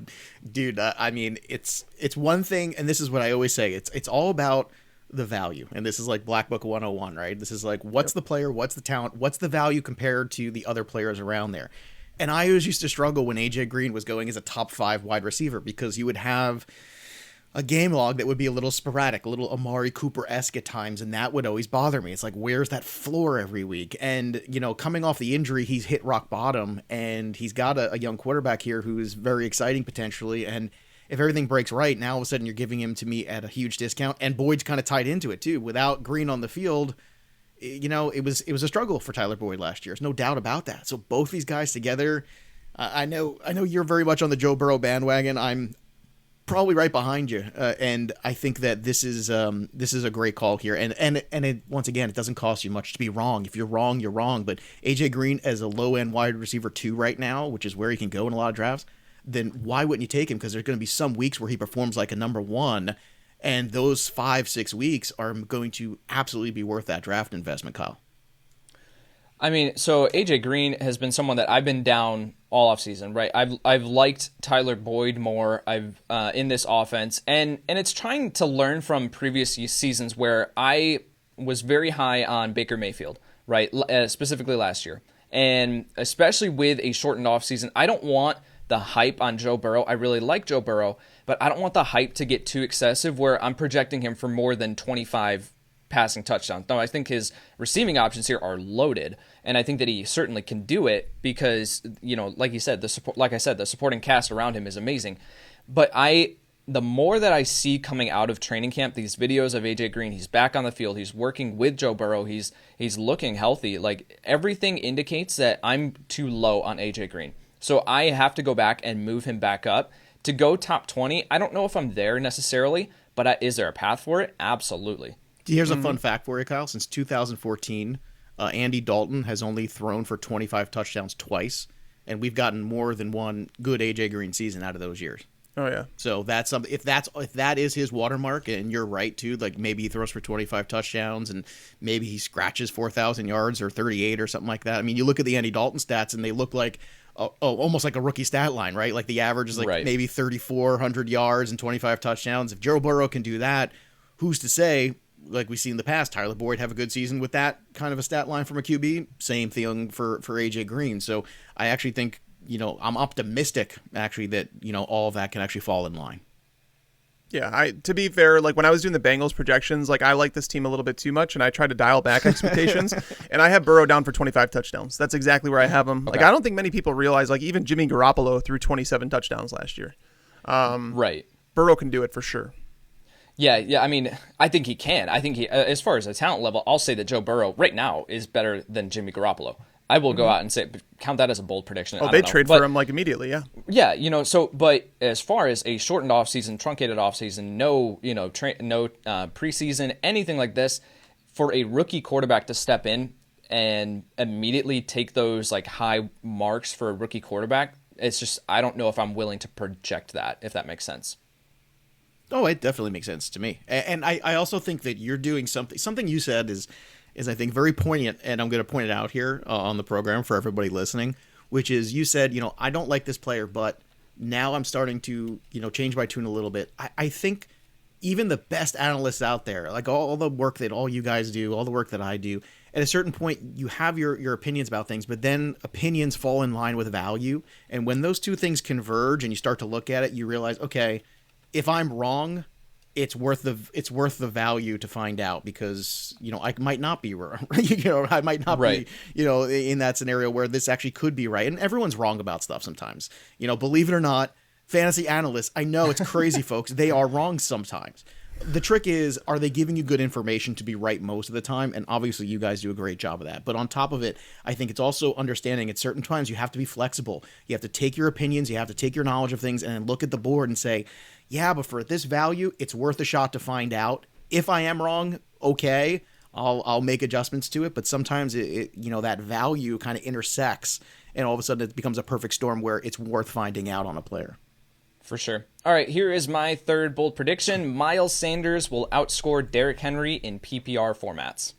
dude. I mean, it's one thing, and this is what I always say. It's all about the value, and this is like Black Book 101, right? This is like, what's the player, what's the talent, what's the value compared to the other players around there. And I always used to struggle when AJ Green was going as a top 5 wide receiver, because you would have a game log that would be a little sporadic, a little Amari Cooper-esque at times, and that would always bother me. It's like, where's that floor every week? And, coming off the injury, he's hit rock bottom, and he's got a young quarterback here who is very exciting potentially, and if everything breaks right, now all of a sudden you're giving him to me at a huge discount, and Boyd's kind of tied into it too. Without Green on the field, it was a struggle for Tyler Boyd last year. There's no doubt about that. So both these guys together, I know you're very much on the Joe Burrow bandwagon. I'm probably right behind you, and I think that this is a great call here, and it, once again, it doesn't cost you much to be wrong. If you're wrong, you're wrong. But AJ Green as a low end wide receiver 2 right now, which is where he can go in a lot of drafts, then why wouldn't you take him? Because there's going to be some weeks where he performs like a number 1, and those 5-6 weeks are going to absolutely be worth that draft investment, Kyle. I mean, so AJ Green has been someone that I've been down all offseason, right? I've liked Tyler Boyd more. In this offense, and it's trying to learn from previous seasons where I was very high on Baker Mayfield, right? Specifically last year, and especially with a shortened offseason, I don't want the hype on Joe Burrow. I really like Joe Burrow, but I don't want the hype to get too excessive where I'm projecting him for more than 25 passing touchdowns. No, I think his receiving options here are loaded, and I think that he certainly can do it because, like you said, the supporting cast around him is amazing. But the more that I see coming out of training camp, these videos of AJ Green, he's back on the field, he's working with Joe Burrow, he's looking healthy. Like, everything indicates that I'm too low on AJ Green. So I have to go back and move him back up to go top 20. I don't know if I'm there necessarily, but is there a path for it? Absolutely. Here's a fun fact for you, Kyle. Since 2014, Andy Dalton has only thrown for 25 touchdowns twice, and we've gotten more than one good AJ Green season out of those years. Oh yeah. So that's something. If that is his watermark, and you're right too, like maybe he throws for 25 touchdowns, and maybe he scratches 4,000 yards or 38 or something like that. I mean, you look at the Andy Dalton stats, and they look like almost like a rookie stat line, right? Like the average is like maybe 3,400 yards and 25 touchdowns. If Joe Burrow can do that, who's to say? Like we've seen in the past, Tyler Boyd have a good season with that kind of a stat line from a QB. Same thing for AJ Green. So I actually think, I'm optimistic actually that, all of that can actually fall in line. Yeah, to be fair, like when I was doing the Bengals projections, like I like this team a little bit too much, and I tried to dial back expectations, and I have Burrow down for 25 touchdowns. That's exactly where I have him. Okay. Like I don't think many people realize, like even Jimmy Garoppolo threw 27 touchdowns last year. Right. Burrow can do it for sure. Yeah. I mean, I think he can. I think he, as far as a talent level, I'll say that Joe Burrow right now is better than Jimmy Garoppolo. I will go out and say, count that as a bold prediction. Oh, they trade for him like immediately, yeah. Yeah, but as far as a shortened offseason, truncated offseason, no preseason, anything like this, for a rookie quarterback to step in and immediately take those like high marks for a rookie quarterback, it's just, I don't know if I'm willing to project that, if that makes sense. Oh, it definitely makes sense to me. And I also think that you're doing something you said is I think very poignant, and I'm going to point it out here on the program for everybody listening, which is you said, I don't like this player, but now I'm starting to, change my tune a little bit. I think even the best analysts out there, like all the work that all you guys do, all the work that I do, at a certain point you have your opinions about things, but then opinions fall in line with value. And when those two things converge and you start to look at it, you realize, okay, if I'm wrong, it's worth the value to find out, because I might not be wrong. I might not be in that scenario where this actually could be right. And everyone's wrong about stuff sometimes. Believe it or not, fantasy analysts, I know it's crazy, folks. They are wrong sometimes. the trick is, are they giving you good information to be right most of the time? And obviously you guys do a great job of that. But on top of it, I think it's also understanding at certain times you have to be flexible. You have to take your opinions, you have to take your knowledge of things and then look at the board and say, yeah, but for this value, it's worth a shot to find out. If I am wrong, okay, I'll make adjustments to it. But sometimes that value kind of intersects and all of a sudden it becomes a perfect storm where it's worth finding out on a player. For sure. All right, here is my third bold prediction. Miles Sanders will outscore Derrick Henry in PPR formats.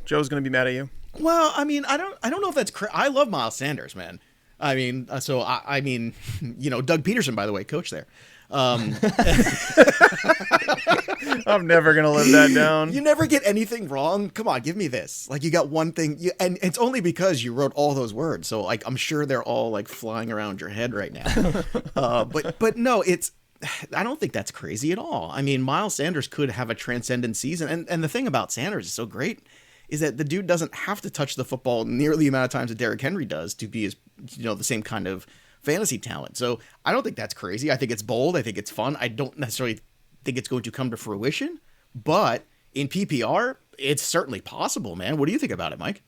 Joe's going to be mad at you. Well, I mean, I don't know if that's I love Miles Sanders, man. I mean, Doug Peterson, by the way, coach there. I'm never gonna live that down. You never get anything wrong. Come on, give me this. Like, you got one thing, and it's only because you wrote all those words. So like, I'm sure they're all like flying around your head right now. But no, I don't think that's crazy at all. I mean, Miles Sanders could have a transcendent season, and the thing about Sanders is so great is that the dude doesn't have to touch the football nearly the amount of times that Derrick Henry does to be the same kind of fantasy talent. So I don't think that's crazy. I think it's bold. I think it's fun. I don't necessarily think it's going to come to fruition, but in PPR, it's certainly possible, man. What do you think about it, Mike?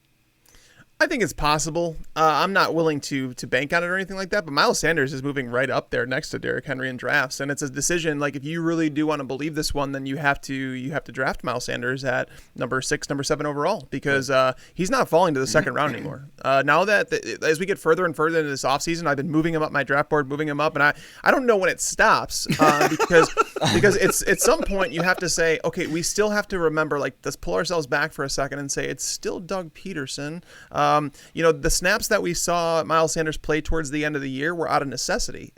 I think it's possible. I'm not willing to bank on it or anything like that, but Miles Sanders is moving right up there next to Derrick Henry in drafts, and it's a decision. Like, if you really do want to believe this one, then you have to draft Miles Sanders at number 6, number 7 overall, because he's not falling to the second round anymore. Now that as we get further and further into this offseason, I've been moving him up my draft board, moving him up, and I don't know when it stops because it's at some point you have to say, okay, we still have to remember, like, let's pull ourselves back for a second and say it's still Doug Peterson. The snaps that we saw Miles Sanders play towards the end of the year were out of necessity.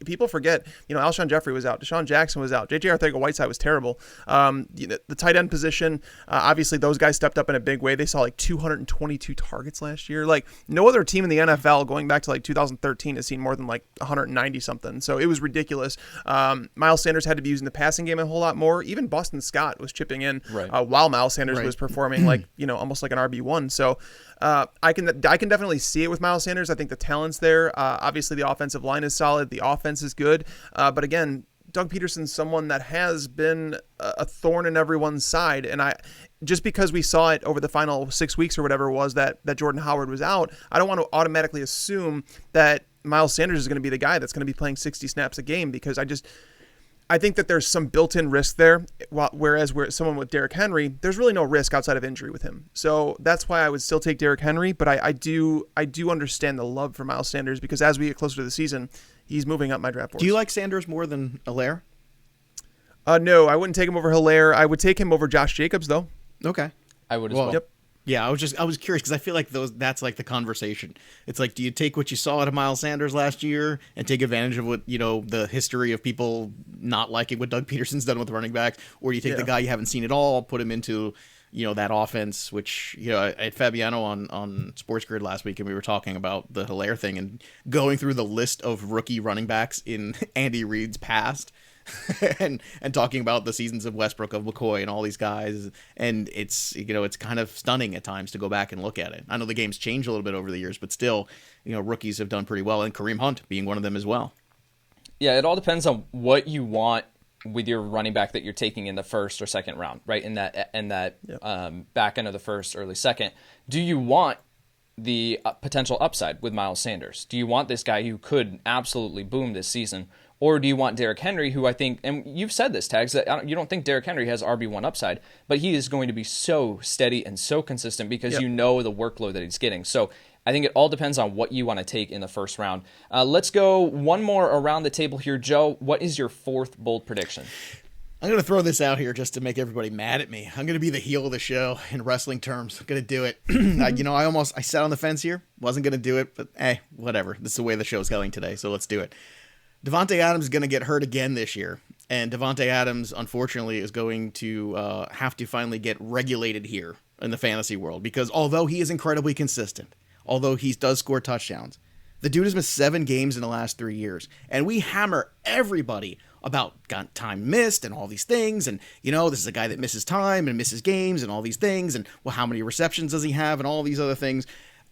People forget, Alshon Jeffrey was out, Deshaun Jackson was out, J.J. Arcega-Whiteside was terrible. The tight end position, obviously those guys stepped up in a big way. They saw like 222 targets last year. Like, no other team in the NFL going back to like 2013 has seen more than like 190 something. So it was ridiculous. Miles Sanders had to be using the passing game a whole lot more. Even Boston Scott was chipping in while Miles Sanders was performing like, almost like an RB1. So I can definitely see it with Miles Sanders. I think the talent's there. Obviously, the offensive line is solid. The offense is good. But again, Doug Peterson's someone that has been a thorn in everyone's side. And just because we saw it over the final 6 weeks or whatever it was that Jordan Howard was out, I don't want to automatically assume that Miles Sanders is going to be the guy that's going to be playing 60 snaps a game, because I think that there's some built-in risk there, whereas someone with Derrick Henry, there's really no risk outside of injury with him. So that's why I would still take Derrick Henry, but I do understand the love for Miles Sanders, because as we get closer to the season, he's moving up my draft board. Do you like Sanders more than Allaire? No, I wouldn't take him over Hilaire. I would take him over Josh Jacobs, though. Okay. I would as well. Yep. Yeah, I was curious, because I feel like that's like the conversation. It's like, do you take what you saw out of Miles Sanders last year and take advantage of what, the history of people not liking what Doug Peterson's done with running backs, or do you take the guy you haven't seen at all, put him into, that offense, which, I had Fabiano on Sports Grid last week, and we were talking about the Hilaire thing and going through the list of rookie running backs in Andy Reid's past. and talking about the seasons of Westbrook, of McCoy, and all these guys, and it's it's kind of stunning at times to go back and look at it. I know the game's changed a little bit over the years, but still, rookies have done pretty well, and Kareem Hunt being one of them as well. Yeah, it all depends on what you want with your running back that you're taking in the first or second round, right? In that back end of the first, early second. Do you want the potential upside with Miles Sanders? Do you want this guy who could absolutely boom this season? Or do you want Derrick Henry, who I think, and you've said this, Tags, that you don't think Derrick Henry has RB1 upside, but he is going to be so steady and so consistent because the workload that he's getting. So I think it all depends on what you want to take in the first round. Let's go one more around the table here. Joe, what is your fourth bold prediction? I'm going to throw this out here just to make everybody mad at me. I'm going to be the heel of the show in wrestling terms. I'm going to do it. I sat on the fence here. Wasn't going to do it, but whatever. This is the way the show's going today, so let's do it. Davante Adams is going to get hurt again this year, and Davante Adams, unfortunately, is going to have to finally get regulated here in the fantasy world, because although he is incredibly consistent, although he does score touchdowns, the dude has missed 7 games in the last 3 years, and we hammer everybody about time missed and all these things, and, this is a guy that misses time and misses games and all these things, and, well, how many receptions does he have and all these other things.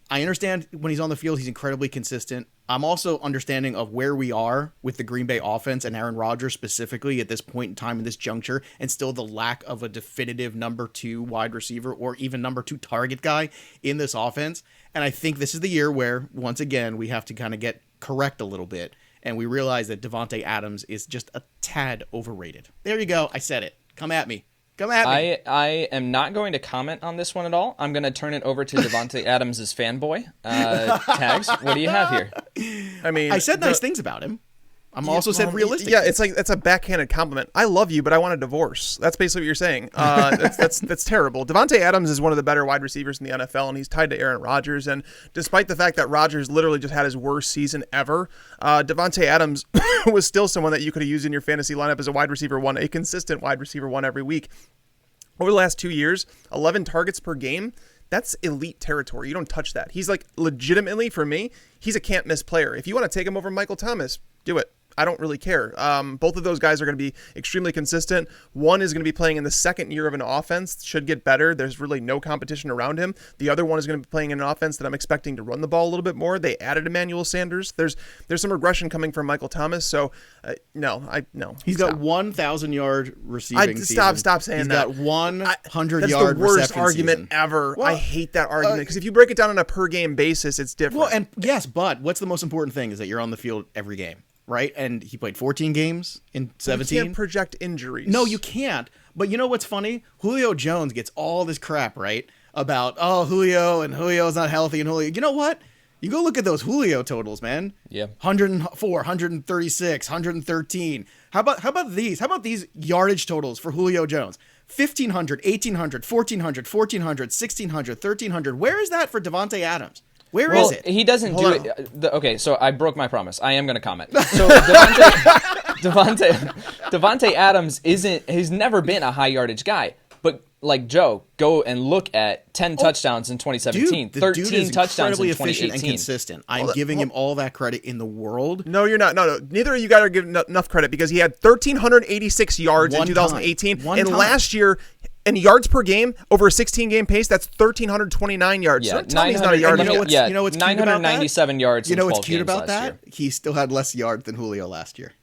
I understand when he's on the field, he's incredibly consistent. I'm also understanding of where we are with the Green Bay offense and Aaron Rodgers specifically at this point in time in this juncture, and still the lack of a definitive number 2 wide receiver or even number 2 target guy in this offense. And I think this is the year where, once again, we have to kind of get correct a little bit. And we realize that Davante Adams is just a tad overrated. There you go. I said it. Come at me. Come at me. I am not going to comment on this one at all. I'm going to turn it over to Davante Adams' fanboy. Tags, what do you have here? I mean, I said nice things about him. I'm also said realistic. Yeah, it's like that's a backhanded compliment. I love you, but I want a divorce. That's basically what you're saying. That's terrible. Davante Adams is one of the better wide receivers in the NFL, and he's tied to Aaron Rodgers. And despite the fact that Rodgers literally just had his worst season ever, Davante Adams was still someone that you could have used in your fantasy lineup as a wide receiver one, a consistent wide receiver one every week. Over the last 2 years, 11 targets per game. That's elite territory. You don't touch that. He's like legitimately, for me, he's a can't miss player. If you want to take him over Michael Thomas, do it. I don't really care. Both of those guys are going to be extremely consistent. One is going to be playing in the second year of an offense, should get better. There's really no competition around him. The other one is going to be playing in an offense that I'm expecting to run the ball a little bit more. They added Emmanuel Sanders. There's some regression coming from Michael Thomas. So no. He's got 1,000-yard receiving season. Stop saying that. He's got 100-yard reception That's the worst season. argument ever. Well, I hate that argument because if you break it down on a per game basis, it's different. Well, and yes, but what's the most important thing is that you're on the field every game. Right? And he played 14 games in 17. You can't project injuries. No, you can't. But you know what's funny? Julio Jones gets all this crap, right? About, Julio's not healthy and Julio. You know what? You go look at those Julio totals, man. Yeah. 104, 136, 113. How about these? How about these yardage totals for Julio Jones? 1,500, 1,800, 1,400, 1,400, 1,600, 1,300. Where is that for Davante Adams? Where is it? He doesn't do it. Okay, so I broke my promise. I am going to comment. So Davante Adams he's never been a high yardage guy. But like Joe, go and look at 10 touchdowns in 2017, dude, 13 dude is touchdowns in 2018. Efficient and consistent. I'm giving him all that credit in the world. No, you're not. No. Neither of you guys are giving enough credit because he had 1,386 yards in 2018. And last year, in yards per game, over a 16-game pace, that's 1,329 yards. Yeah, so he's not a yard. You know what's 997 yards. You know what's cute about that? He still had less yards than Julio last year.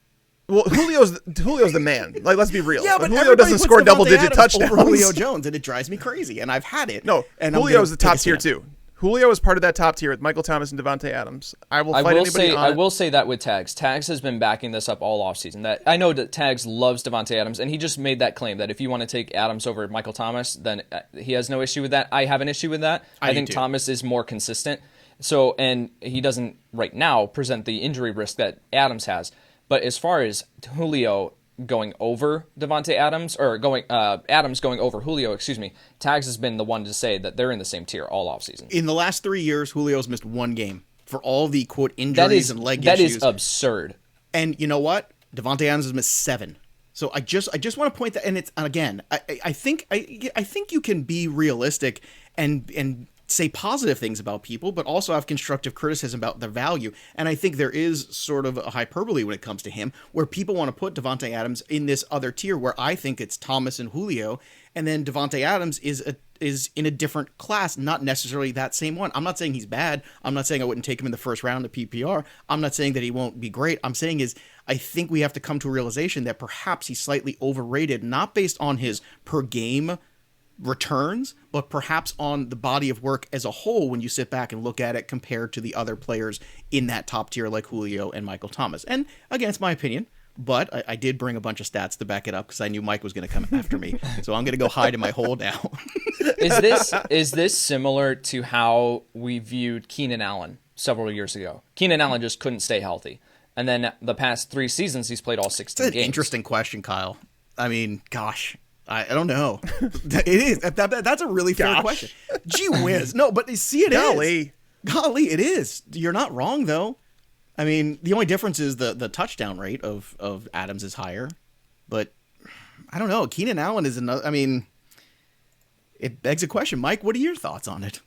Well, Julio's the man. Like, let's be real. Yeah, but Julio doesn't score double-digit touchdowns over Julio Jones, and it drives me crazy. And I've had it. No, and Julio's the top tier too. Julio is part of that top tier with Michael Thomas and Davante Adams. I will say that with Tags. Tags has been backing this up all offseason. That I know that Tags loves Davante Adams, and he just made that claim that if you want to take Adams over Michael Thomas, then he has no issue with that. I have an issue with that. I think Thomas is more consistent. So, and he doesn't right now present the injury risk that Adams has. But as far as Julio going over Davante Adams, or Adams going over Julio, Tags has been the one to say that they're in the same tier all offseason. In the last 3 years, Julio's missed one game for all the, quote, injuries and leg issues. That is absurd. And you know what? Davante Adams has missed 7. So I just want to point that, and it's, again, I think you can be realistic and say positive things about people, but also have constructive criticism about their value. And I think there is sort of a hyperbole when it comes to him, where people want to put Davante Adams in this other tier, where I think it's Thomas and Julio, and then Davante Adams is in a different class, not necessarily that same one. I'm not saying he's bad. I'm not saying I wouldn't take him in the first round of PPR. I'm not saying that he won't be great. I'm saying I think we have to come to a realization that perhaps he's slightly overrated, not based on his per game returns, but perhaps on the body of work as a whole when you sit back and look at it compared to the other players in that top tier like Julio and Michael Thomas. And again, it's my opinion, but I did bring a bunch of stats to back it up because I knew Mike was going to come after me. So I'm going to go hide in my hole now. Is this similar to how we viewed Keenan Allen several years ago? Keenan Allen just couldn't stay healthy. And then the past 3 seasons, he's played all 16 games. That's an interesting question, Kyle. I mean, gosh. I don't know. It is. That's a really fair question. Gee whiz. No, but see, it is. Golly, it is. You're not wrong, though. I mean, the only difference is the touchdown rate of Adams is higher. But I don't know. Keenan Allen is another. I mean, it begs a question. Mike, what are your thoughts on it?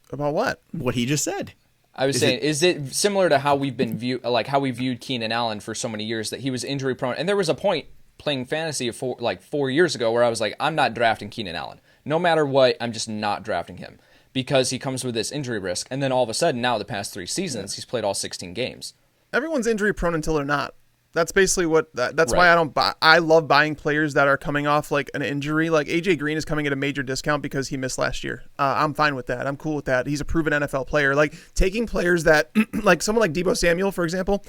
About what? What he just said. I was saying, is it similar to how we've been how we viewed Keenan Allen for so many years, that he was injury prone, and there was a point playing fantasy 4 years ago where I was like, I'm not drafting Keenan Allen. No matter what, I'm just not drafting him. because he comes with this injury risk. And then all of a sudden, now the past 3 seasons, he's played all 16 games. Everyone's injury prone until they're not. That's basically what. That's Right. why I don't buy. I love buying players that are coming off like an injury. Like AJ Green is coming at a major discount because he missed last year. I'm fine with that. I'm cool with that. He's a proven NFL player. Like taking players that, like someone like Deebo Samuel, for example.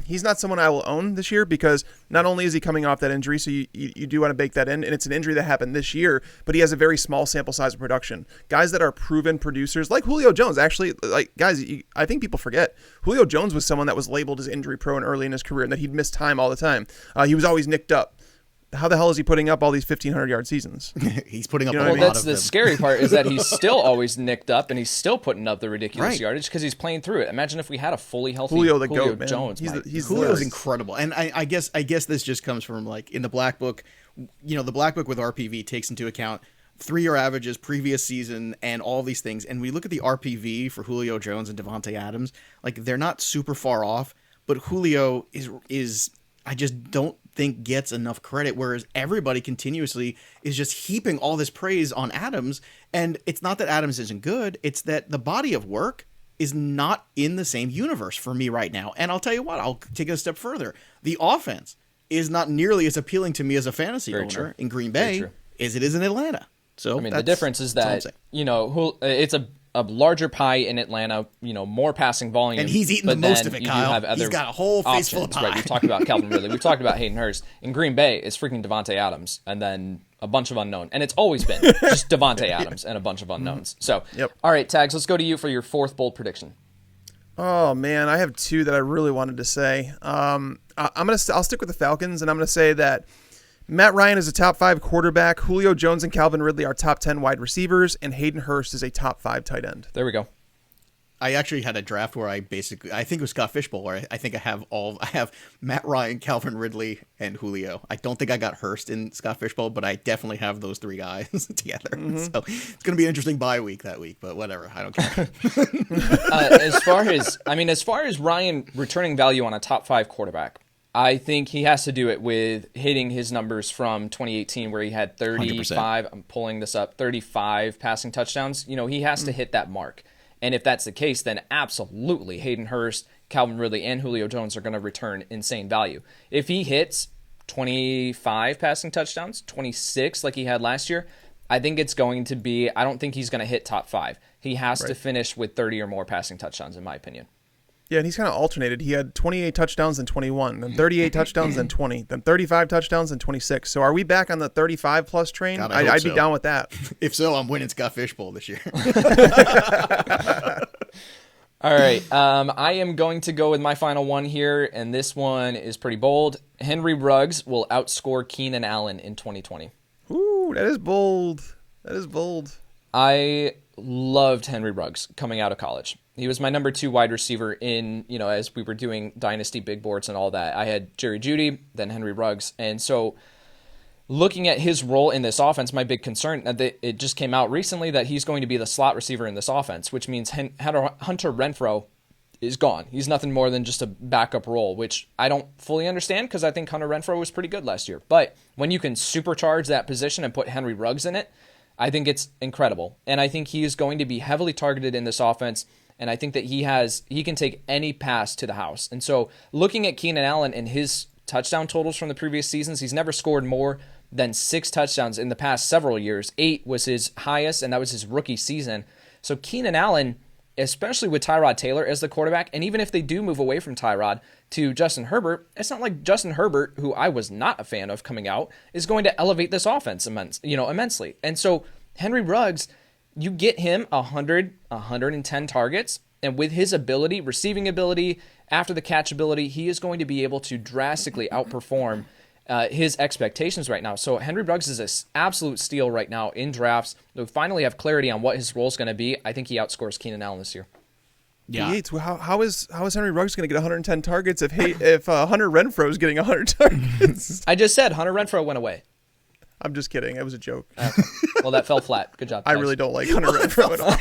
He's not someone I will own this year because not only is he coming off that injury, so you do want to bake that in, and it's an injury that happened this year, but he has a very small sample size of production. Guys that are proven producers, like Julio Jones, actually, like guys, I think people forget, Julio Jones was someone that was labeled as injury prone early in his career and that he'd miss time all the time. He was always nicked up. How the hell is he putting up all these 1,500-yard seasons? He's putting up You know a what I lot mean? That's of the them. scary part is that he's still always nicked up and he's still putting up the ridiculous Right. yardage because he's playing through it. Imagine if we had a fully healthy Julio the GOAT, man. Jones. He's Julio's the- incredible, and I guess this just comes from like in the black book, the black book with RPV takes into account 3-year averages, previous season, and all these things. And we look at the RPV for Julio Jones and Davante Adams, like they're not super far off, but Julio is I just don't think gets enough credit, whereas everybody continuously is just heaping all this praise on Adams. And it's not that Adams isn't good, it's that the body of work is not in the same universe for me right now. And I'll tell you what, I'll take it a step further. The offense is not nearly as appealing to me as a fantasy Very owner true. in Green Very Bay true. as it is in Atlanta. So I mean, the difference is that's all I'm that, saying. it's a larger pie in Atlanta, more passing volume. And he's eating but the most then of it, you do Kyle. have other He's got a whole face full of options, right? pie. We've talked about Calvin Ridley. We've talked about Hayden Hurst. In Green Bay, it's freaking Davante Adams and then a bunch of unknown. And it's always been just Davante Adams and a bunch of unknowns. So, Yep. All right, Tags, let's go to you for your 4th bold prediction. Oh man, I have 2 that I really wanted to say. I'll stick with the Falcons, and I'm gonna say that Matt Ryan is a top 5 quarterback. Julio Jones and Calvin Ridley are top 10 wide receivers, and Hayden Hurst is a top 5 tight end. There we go. I actually had a draft where I think it was Scott Fishbowl, where I think I have Matt Ryan, Calvin Ridley, and Julio. I don't think I got Hurst in Scott Fishbowl, but I definitely have those 3 guys together. Mm-hmm. So it's going to be an interesting bye week that week, but whatever. I don't care. As far as Ryan returning value on a top 5 quarterback, I think he has to do it with hitting his numbers from 2018 where he had 35, 100%. I'm pulling this up, 35 passing touchdowns. He has to hit that mark. And if that's the case, then absolutely Hayden Hurst, Calvin Ridley, and Julio Jones are going to return insane value. If he hits 25 passing touchdowns, 26 like he had last year, I think it's going to be, I don't think he's going to hit top 5. He has to finish with 30 or more passing touchdowns, in my opinion. Yeah, and he's kind of alternated. He had 28 touchdowns and 21, then 38 touchdowns and 20, then 35 touchdowns and 26. So are we back on the 35-plus train? God, I hope I'd be so. down with that. If so, I'm winning Scott Fishbowl this year. All right, I am going to go with my final one here, and this one is pretty bold. Henry Ruggs will outscore Keenan Allen in 2020. Ooh, that is bold. That is bold. I loved Henry Ruggs coming out of college. He was my number 2 wide receiver in, as we were doing dynasty big boards and all that. I had Jerry Jeudy, then Henry Ruggs. And so looking at his role in this offense, my big concern, it just came out recently that he's going to be the slot receiver in this offense, which means Hunter Renfrow is gone. He's nothing more than just a backup role, which I don't fully understand because I think Hunter Renfrow was pretty good last year. But when you can supercharge that position and put Henry Ruggs in it, I think it's incredible. And I think he is going to be heavily targeted in this offense. And I think that he can take any pass to the house. And so looking at Keenan Allen and his touchdown totals from the previous seasons, he's never scored more than 6 touchdowns in the past several years. 8 was his highest, and that was his rookie season. So Keenan Allen, especially with Tyrod Taylor as the quarterback, and even if they do move away from Tyrod to Justin Herbert, it's not like Justin Herbert, who I was not a fan of coming out, is going to elevate this offense immensely. And so Henry Ruggs, you get him 100, 110 targets, and with his ability, receiving ability, after the catch ability, he is going to be able to drastically outperform his expectations right now. So Henry Ruggs is an absolute steal right now in drafts. We finally have clarity on what his role is going to be. I think he outscores Keenan Allen this year. Yeah. Yates, how is Henry Ruggs going to get 110 targets if Hunter Renfrow is getting 100 targets? I just said Hunter Renfrow went away. I'm just kidding. It was a joke. Okay. Well, that fell flat. Good job. I really don't like Hunter Renfrow at all.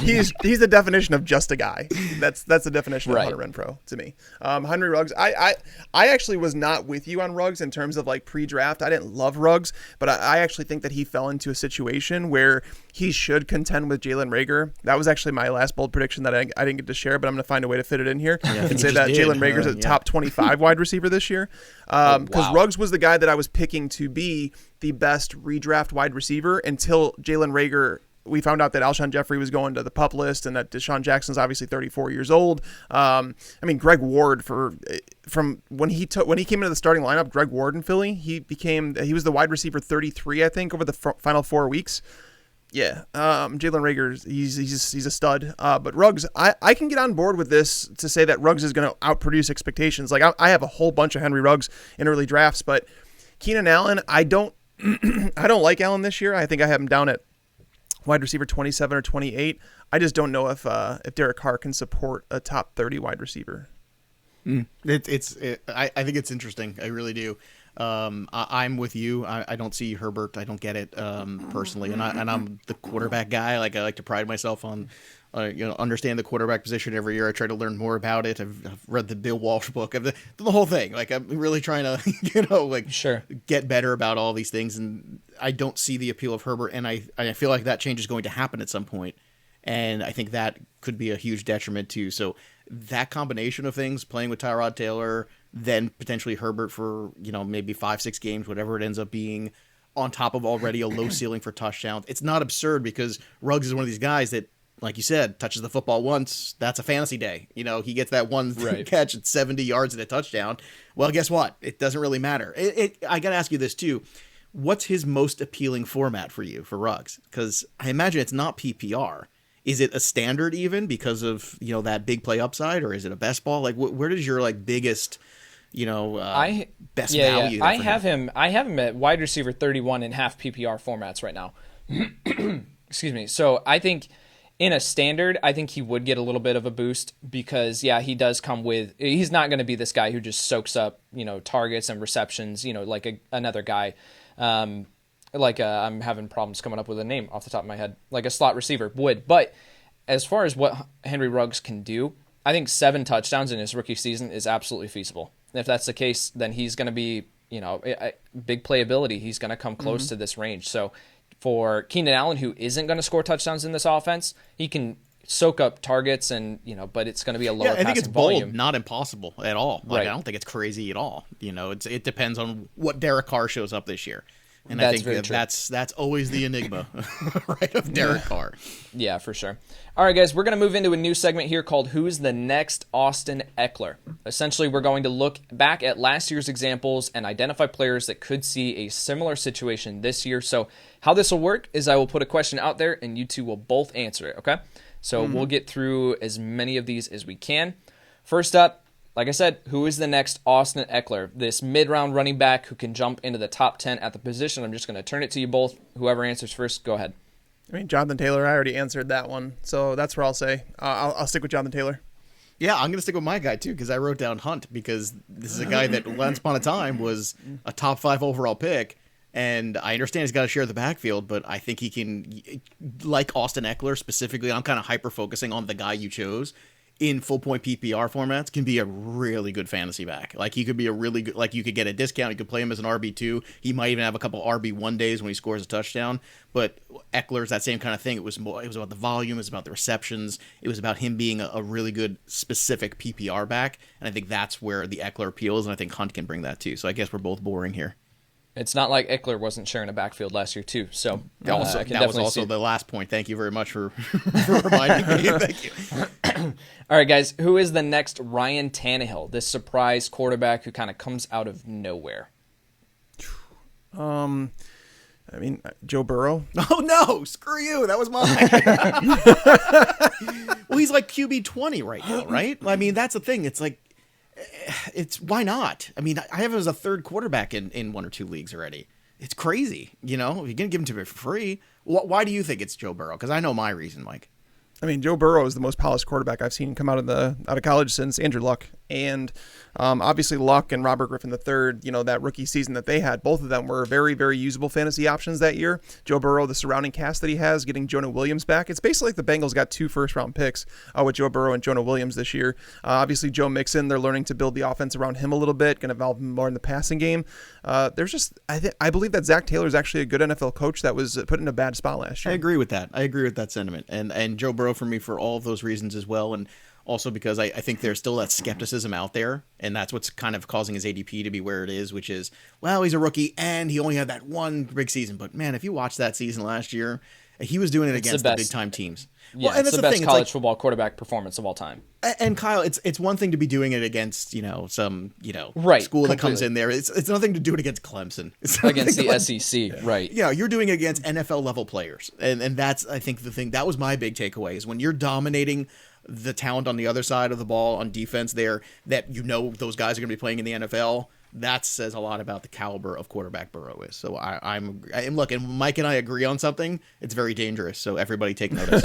he's the definition of just a guy. That's the definition of Right. Hunter Renfrow to me. Henry Ruggs, I actually was not with you on Ruggs in terms of like pre-draft. I didn't love Ruggs, but I actually think that he fell into a situation where he should contend with Jalen Reagor. That was actually my last bold prediction that I didn't get to share, but I'm going to find a way to fit it in here and say that Jalen Reagor's a top 25 wide receiver this year. Because Ruggs was the guy that I was picking to be the best redraft wide receiver until Jalen Reagor. We found out that Alshon Jeffrey was going to the PUP list and that Deshaun Jackson's obviously 34 years old. Greg Ward from when he came into the starting lineup, Greg Ward in Philly, he was the wide receiver 33, I think, over the final 4 weeks. Yeah, Jalen Reagor, he's a stud. But Ruggs, I can get on board with this to say that Ruggs is going to outproduce expectations. Like I have a whole bunch of Henry Ruggs in early drafts, but Keenan Allen, I don't like Allen this year. I think I have him down at wide receiver 27 or 28. I just don't know if Derek Carr can support a top 30 wide receiver. I think it's interesting. I really do. I'm with you. I don't see Herbert. I don't get it personally, and I'm the quarterback guy. Like I like to pride myself on, understand the quarterback position every year. I try to learn more about it. I've read the Bill Walsh book of the whole thing. Like I'm really trying to, sure, get better about all these things. And I don't see the appeal of Herbert, and I feel like that change is going to happen at some point. And I think that could be a huge detriment too. So that combination of things, playing with Tyrod Taylor, then potentially Herbert for, maybe 5-6 games, whatever it ends up being, on top of already a low ceiling for touchdowns. It's not absurd because Ruggs is one of these guys that, like you said, touches the football once. That's a fantasy day. He gets that one catch at 70 yards and a touchdown. Well, guess what? It doesn't really matter. I got to ask you this too. What's his most appealing format for you, for Ruggs? Because I imagine it's not PPR. Is it a standard even because of, that big play upside, or is it a best ball? Like where does your biggest, best value? Yeah. I have him at wide receiver 31 in half PPR formats right now. Excuse me. So I think in a standard, I think he would get a little bit of a boost because he does come with, he's not going to be this guy who just soaks up, targets and receptions, like another guy. I'm having problems coming up with a name off the top of my head, like a slot receiver would. But as far as what Henry Ruggs can do, I think 7 touchdowns in his rookie season is absolutely feasible. And if that's the case, then he's going to be, big playability. He's going to come close to this range. So for Keenan Allen, who isn't going to score touchdowns in this offense, he can soak up targets and, but it's going to be a lower passing volume. I think it's bold, not impossible at all. I don't think it's crazy at all. It depends on what Derek Carr shows up this year. And I think that's always the enigma, right, of Derek Carr. Yeah, for sure. All right, guys, we're going to move into a new segment here called Who's the Next Austin Ekeler? Essentially, we're going to look back at last year's examples and identify players that could see a similar situation this year. So how this will work is I will put a question out there, and you two will both answer it, okay? So we'll get through as many of these as we can. First up, like I said, who is the next Austin Ekeler? This mid-round running back who can jump into the top 10 at the position. I'm just going to turn it to you both. Whoever answers first, go ahead. Jonathan Taylor, I already answered that one, so that's where I'll say. I'll stick with Jonathan Taylor. Yeah, I'm going to stick with my guy, too, because I wrote down Hunt, because this is a guy that once upon a time was a top 5 overall pick, and I understand he's got to share the backfield, but I think he can, like Austin Ekeler specifically, I'm kind of hyper-focusing on the guy you chose, in full point PPR formats, can be a really good fantasy back. Like he could be a really good, like you could get a discount. You could play him as an RB2. He might even have a couple RB1 days when he scores a touchdown. But Eckler's that same kind of thing. It was about the volume. It was about the receptions. It was about him being a really good specific PPR back. And I think that's where the Ekeler appeals. And I think Hunt can bring that too. So I guess we're both boring here. It's not like Eckler wasn't sharing a backfield last year, too. So that was also the last point. Thank you very much for reminding me. Thank you. All right, guys. Who is the next Ryan Tannehill, this surprise quarterback who kind of comes out of nowhere? Joe Burrow. Oh, no. Screw you. That was mine. Well, he's like QB 20 right now, right? I mean, that's the thing. It's like, why not? I mean, I have him as a third quarterback in 1 or 2 leagues already. It's crazy, You're going to give him to me for free. Why do you think it's Joe Burrow? Because I know my reason, Mike. Joe Burrow is the most polished quarterback I've seen come out of college since Andrew Luck. And obviously Luck and Robert Griffin III, that rookie season that they had, both of them were very, very usable fantasy options that year. Joe Burrow, the surrounding cast that he has, getting Jonah Williams back. It's basically like the Bengals got 2 first-round picks with Joe Burrow and Jonah Williams this year. Obviously Joe Mixon, they're learning to build the offense around him a little bit, going to involve him more in the passing game. I believe that Zach Taylor is actually a good NFL coach that was put in a bad spot last year. I agree with that sentiment. And Joe Burrow for me for all of those reasons as well. And also because I think there's still that skepticism out there, and that's what's kind of causing his ADP to be where it is, which is, well, he's a rookie and he only had that one big season. But man, if you watch that season last year, he was doing it against the big time teams. Yeah, well, and it's the best college football quarterback performance of all time. And Kyle, it's one thing to be doing it against some right, school completely. That comes in there. It's another thing to do it against Clemson. It's against the SEC, right? Yeah, you're doing it against NFL level players, and that's I think the thing that was my big takeaway is when you're dominating the talent on the other side of the ball on defense there, that those guys are going to be playing in the NFL. That says a lot about the caliber of quarterback Burrow is. So I'm look, and Mike and I agree on something. It's very dangerous. So everybody take notice.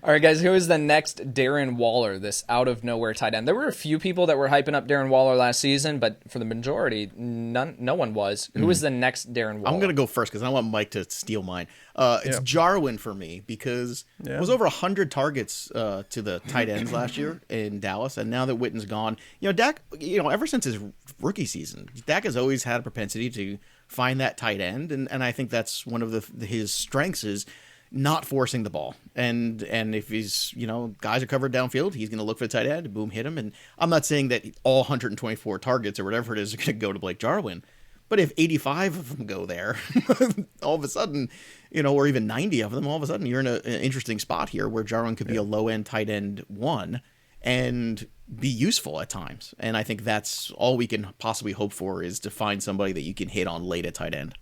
All right, guys, who is the next Darren Waller, this out of nowhere tight end? There were a few people that were hyping up Darren Waller last season, but for the majority, no one was. Who is the next Darren Waller? I'm going to go first because I want Mike to steal mine. It's Jarwin for me because it was over 100 targets to the tight ends last year in Dallas, and now that Witten's gone, Dak, ever since his rookie season, Dak has always had a propensity to find that tight end, and I think that's one of his strengths is not forcing the ball. And if he's, guys are covered downfield, he's going to look for the tight end, boom, hit him. And I'm not saying that all 124 targets or whatever it is are going to go to Blake Jarwin. But if 85 of them go there, all of a sudden, or even 90 of them, all of a sudden you're in an interesting spot here where Jarwin could be a low-end tight end 1 and be useful at times. And I think that's all we can possibly hope for is to find somebody that you can hit on late at tight end.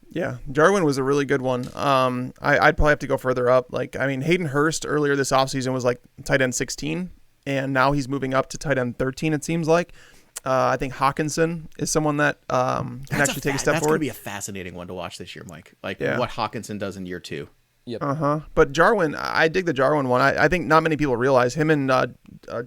Yeah, Jarwin was a really good one. I'd probably have to go further up. Hayden Hurst earlier this offseason was like tight end 16, and now he's moving up to tight end 13, it seems like. I think Hawkinson is someone that can actually take a step forward. That's going to be a fascinating one to watch this year, Mike. What Hawkinson does in year 2. Yep. But Jarwin, I dig the Jarwin one. I think not many people realize him and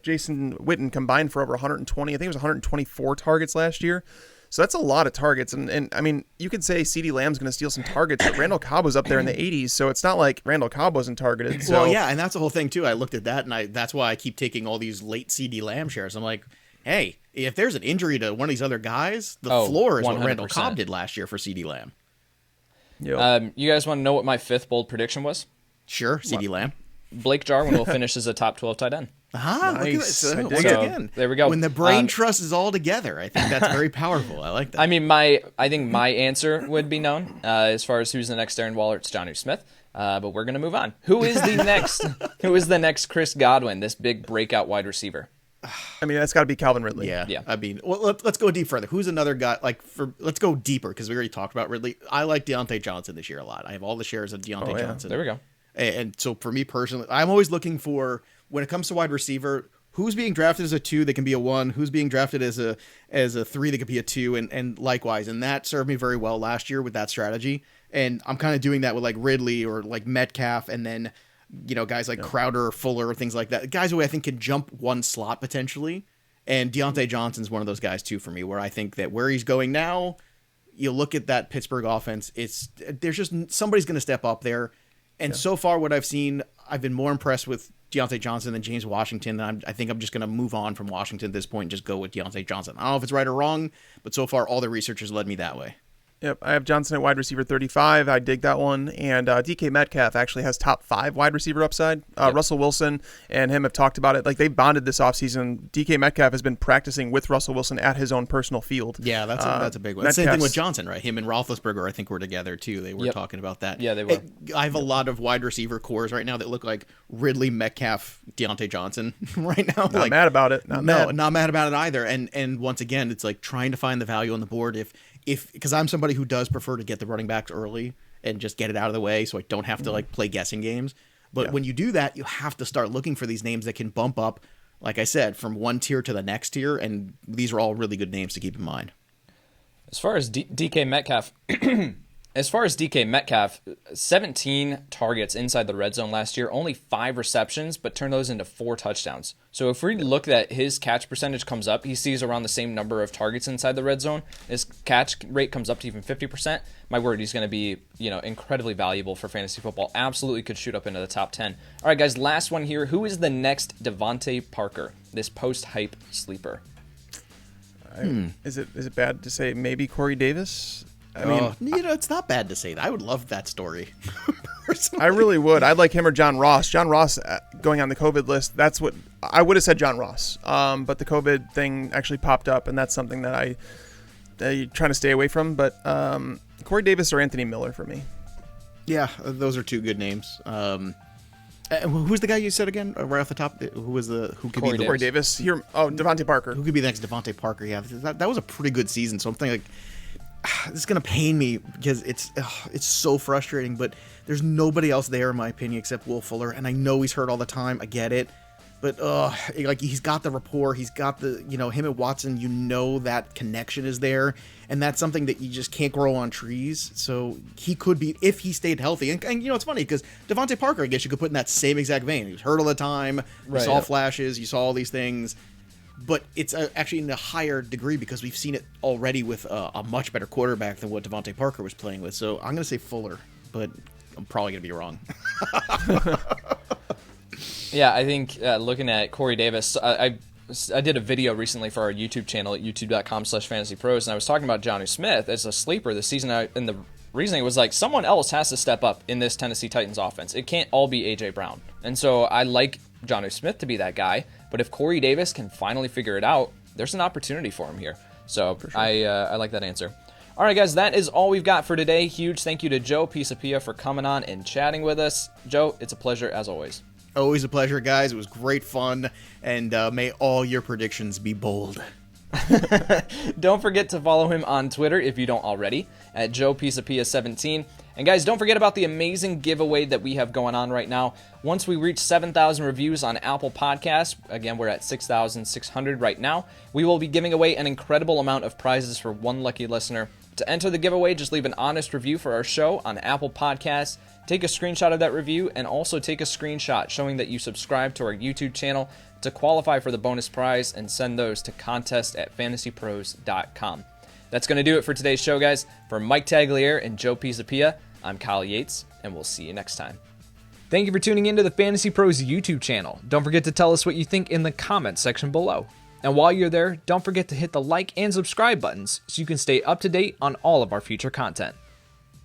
Jason Witten combined for over 120. I think it was 124 targets last year. So that's a lot of targets. And I mean, you could say CeeDee Lamb's going to steal some targets, but Randall Cobb was up there in the 80s. So it's not like Randall Cobb wasn't targeted. So. Well, yeah, and that's the whole thing, too. I looked at that, and that's why I keep taking all these late CeeDee Lamb shares. I'm like, hey, if there's an injury to one of these other guys, the floor is 100%. What Randall Cobb did last year for CeeDee Lamb. Yep. You guys want to know what my 5th bold prediction was? Sure, CeeDee Lamb. Blake Jarwin will finish as a top 12 tight end. Nice. Look at that. Again, there we go. When the brain trust is all together, I think that's very powerful. I like that. I mean, I think my answer would be known as far as who's the next Darren Waller. It's Jonnu Smith. But we're gonna move on. Who is the next? Who is the next Chris Godwin? This big breakout wide receiver. I mean, that's got to be Calvin Ridley. Yeah. I mean, well, let's go deep further. Who's another guy? Let's go deeper because we already talked about Ridley. I like Diontae Johnson this year a lot. I have all the shares of Diontae Johnson. There we go. And so for me personally, I'm always looking for, when it comes to wide receiver, who's being drafted as a 2 that can be a 1, who's being drafted as a 3 that could be a 2, and likewise. And that served me very well last year with that strategy. And I'm kind of doing that with like Ridley or like Metcalf, and then guys like Crowder, Fuller, things like that. Guys who I think can jump one slot potentially. And Diontae Johnson's one of those guys too for me, where I think that where he's going now, you look at that Pittsburgh offense, there's just somebody's going to step up there. And so far what I've seen, I've been more impressed with Diontae Johnson than James Washington. And I think I'm just going to move on from Washington at this point and just go with Diontae Johnson. I don't know if it's right or wrong, but so far all the research has led me that way. Yep, I have Johnson at wide receiver 35. I dig that one. And DK Metcalf actually has top 5 wide receiver upside. Russell Wilson and him have talked about it. Like, they bonded this offseason. DK Metcalf has been practicing with Russell Wilson at his own personal field. Yeah, that's a big one. Same thing with Johnson, right? Him and Roethlisberger, I think, were together, too. They were talking about that. Yeah, they were. I have a lot of wide receiver cores right now that look like Ridley, Metcalf, Diontae Johnson right now. Not mad about it. Not mad about it either. And once again, it's like trying to find the value on the board. Because I'm somebody who does prefer to get the running backs early and just get it out of the way so I don't have to play guessing games. But when you do that, you have to start looking for these names that can bump up, like I said, from one tier to the next tier. And these are all really good names to keep in mind. As far as DK Metcalf, As far as DK Metcalf, 17 targets inside the red zone last year, only 5 receptions, but turned those into 4 touchdowns. So if we look at his catch percentage comes up, he sees around the same number of targets inside the red zone. His catch rate comes up to even 50%. My word, he's going to be, incredibly valuable for fantasy football. Absolutely could shoot up into the top 10. All right, guys, last one here. Who is the next DeVante Parker, this post-hype sleeper? Is it bad to say maybe Corey Davis? I mean, it's not bad to say that. I would love that story. I really would. I'd like him or John Ross. John Ross going on the COVID list. That's what I would have said. John Ross. But the COVID thing actually popped up, and that's something that I'm trying to stay away from. But Corey Davis or Anthony Miller for me. Yeah, those are 2 good names. Who's the guy you said again, right off the top? Who could be Corey Davis? Here, DeVante Parker. Who could be the next DeVante Parker? Yeah, that was a pretty good season. So I'm thinking this is gonna pain me because it's so frustrating. But there's nobody else there in my opinion except Will Fuller, and I know he's hurt all the time. I get it, but he's got the rapport. He's got the him and Watson. That connection is there, and that's something that you just can't grow on trees. So he could be if he stayed healthy. And it's funny because DeVante Parker, I guess you could put in that same exact vein. He was hurt all the time. You saw flashes. You saw all these things. But it's actually in a higher degree because we've seen it already with a much better quarterback than what DeVante Parker was playing with. So I'm going to say Fuller, but I'm probably going to be wrong. Yeah, I think looking at Corey Davis, I did a video recently for our YouTube channel at youtube.com/fantasypros, and I was talking about Jonnu Smith as a sleeper this season, and the reasoning was someone else has to step up in this Tennessee Titans offense. It can't all be A.J. Brown. And so I like Jonnu Smith to be that guy, but if Corey Davis can finally figure it out, there's an opportunity for him here. So sure. I like that answer. All right, guys, that is all we've got for today. Huge thank you to Joe Pisapia for coming on and chatting with us. Joe, it's a pleasure as always. Always a pleasure, guys. It was great fun, and may all your predictions be bold. Don't forget to follow him on Twitter if you don't already, at Joe Pisapia17. And guys, don't forget about the amazing giveaway that we have going on right now. Once we reach 7,000 reviews on Apple Podcasts, again, we're at 6,600 right now, we will be giving away an incredible amount of prizes for one lucky listener. To enter the giveaway, just leave an honest review for our show on Apple Podcasts, take a screenshot of that review, and also take a screenshot showing that you subscribe to our YouTube channel to qualify for the bonus prize, and send those to contest@fantasypros.com. That's going to do it for today's show, guys. For Mike Tagliere and Joe Pisapia, I'm Kyle Yates, and we'll see you next time. Thank you for tuning into the Fantasy Pros YouTube channel. Don't forget to tell us what you think in the comments section below. And while you're there, don't forget to hit the like and subscribe buttons so you can stay up to date on all of our future content.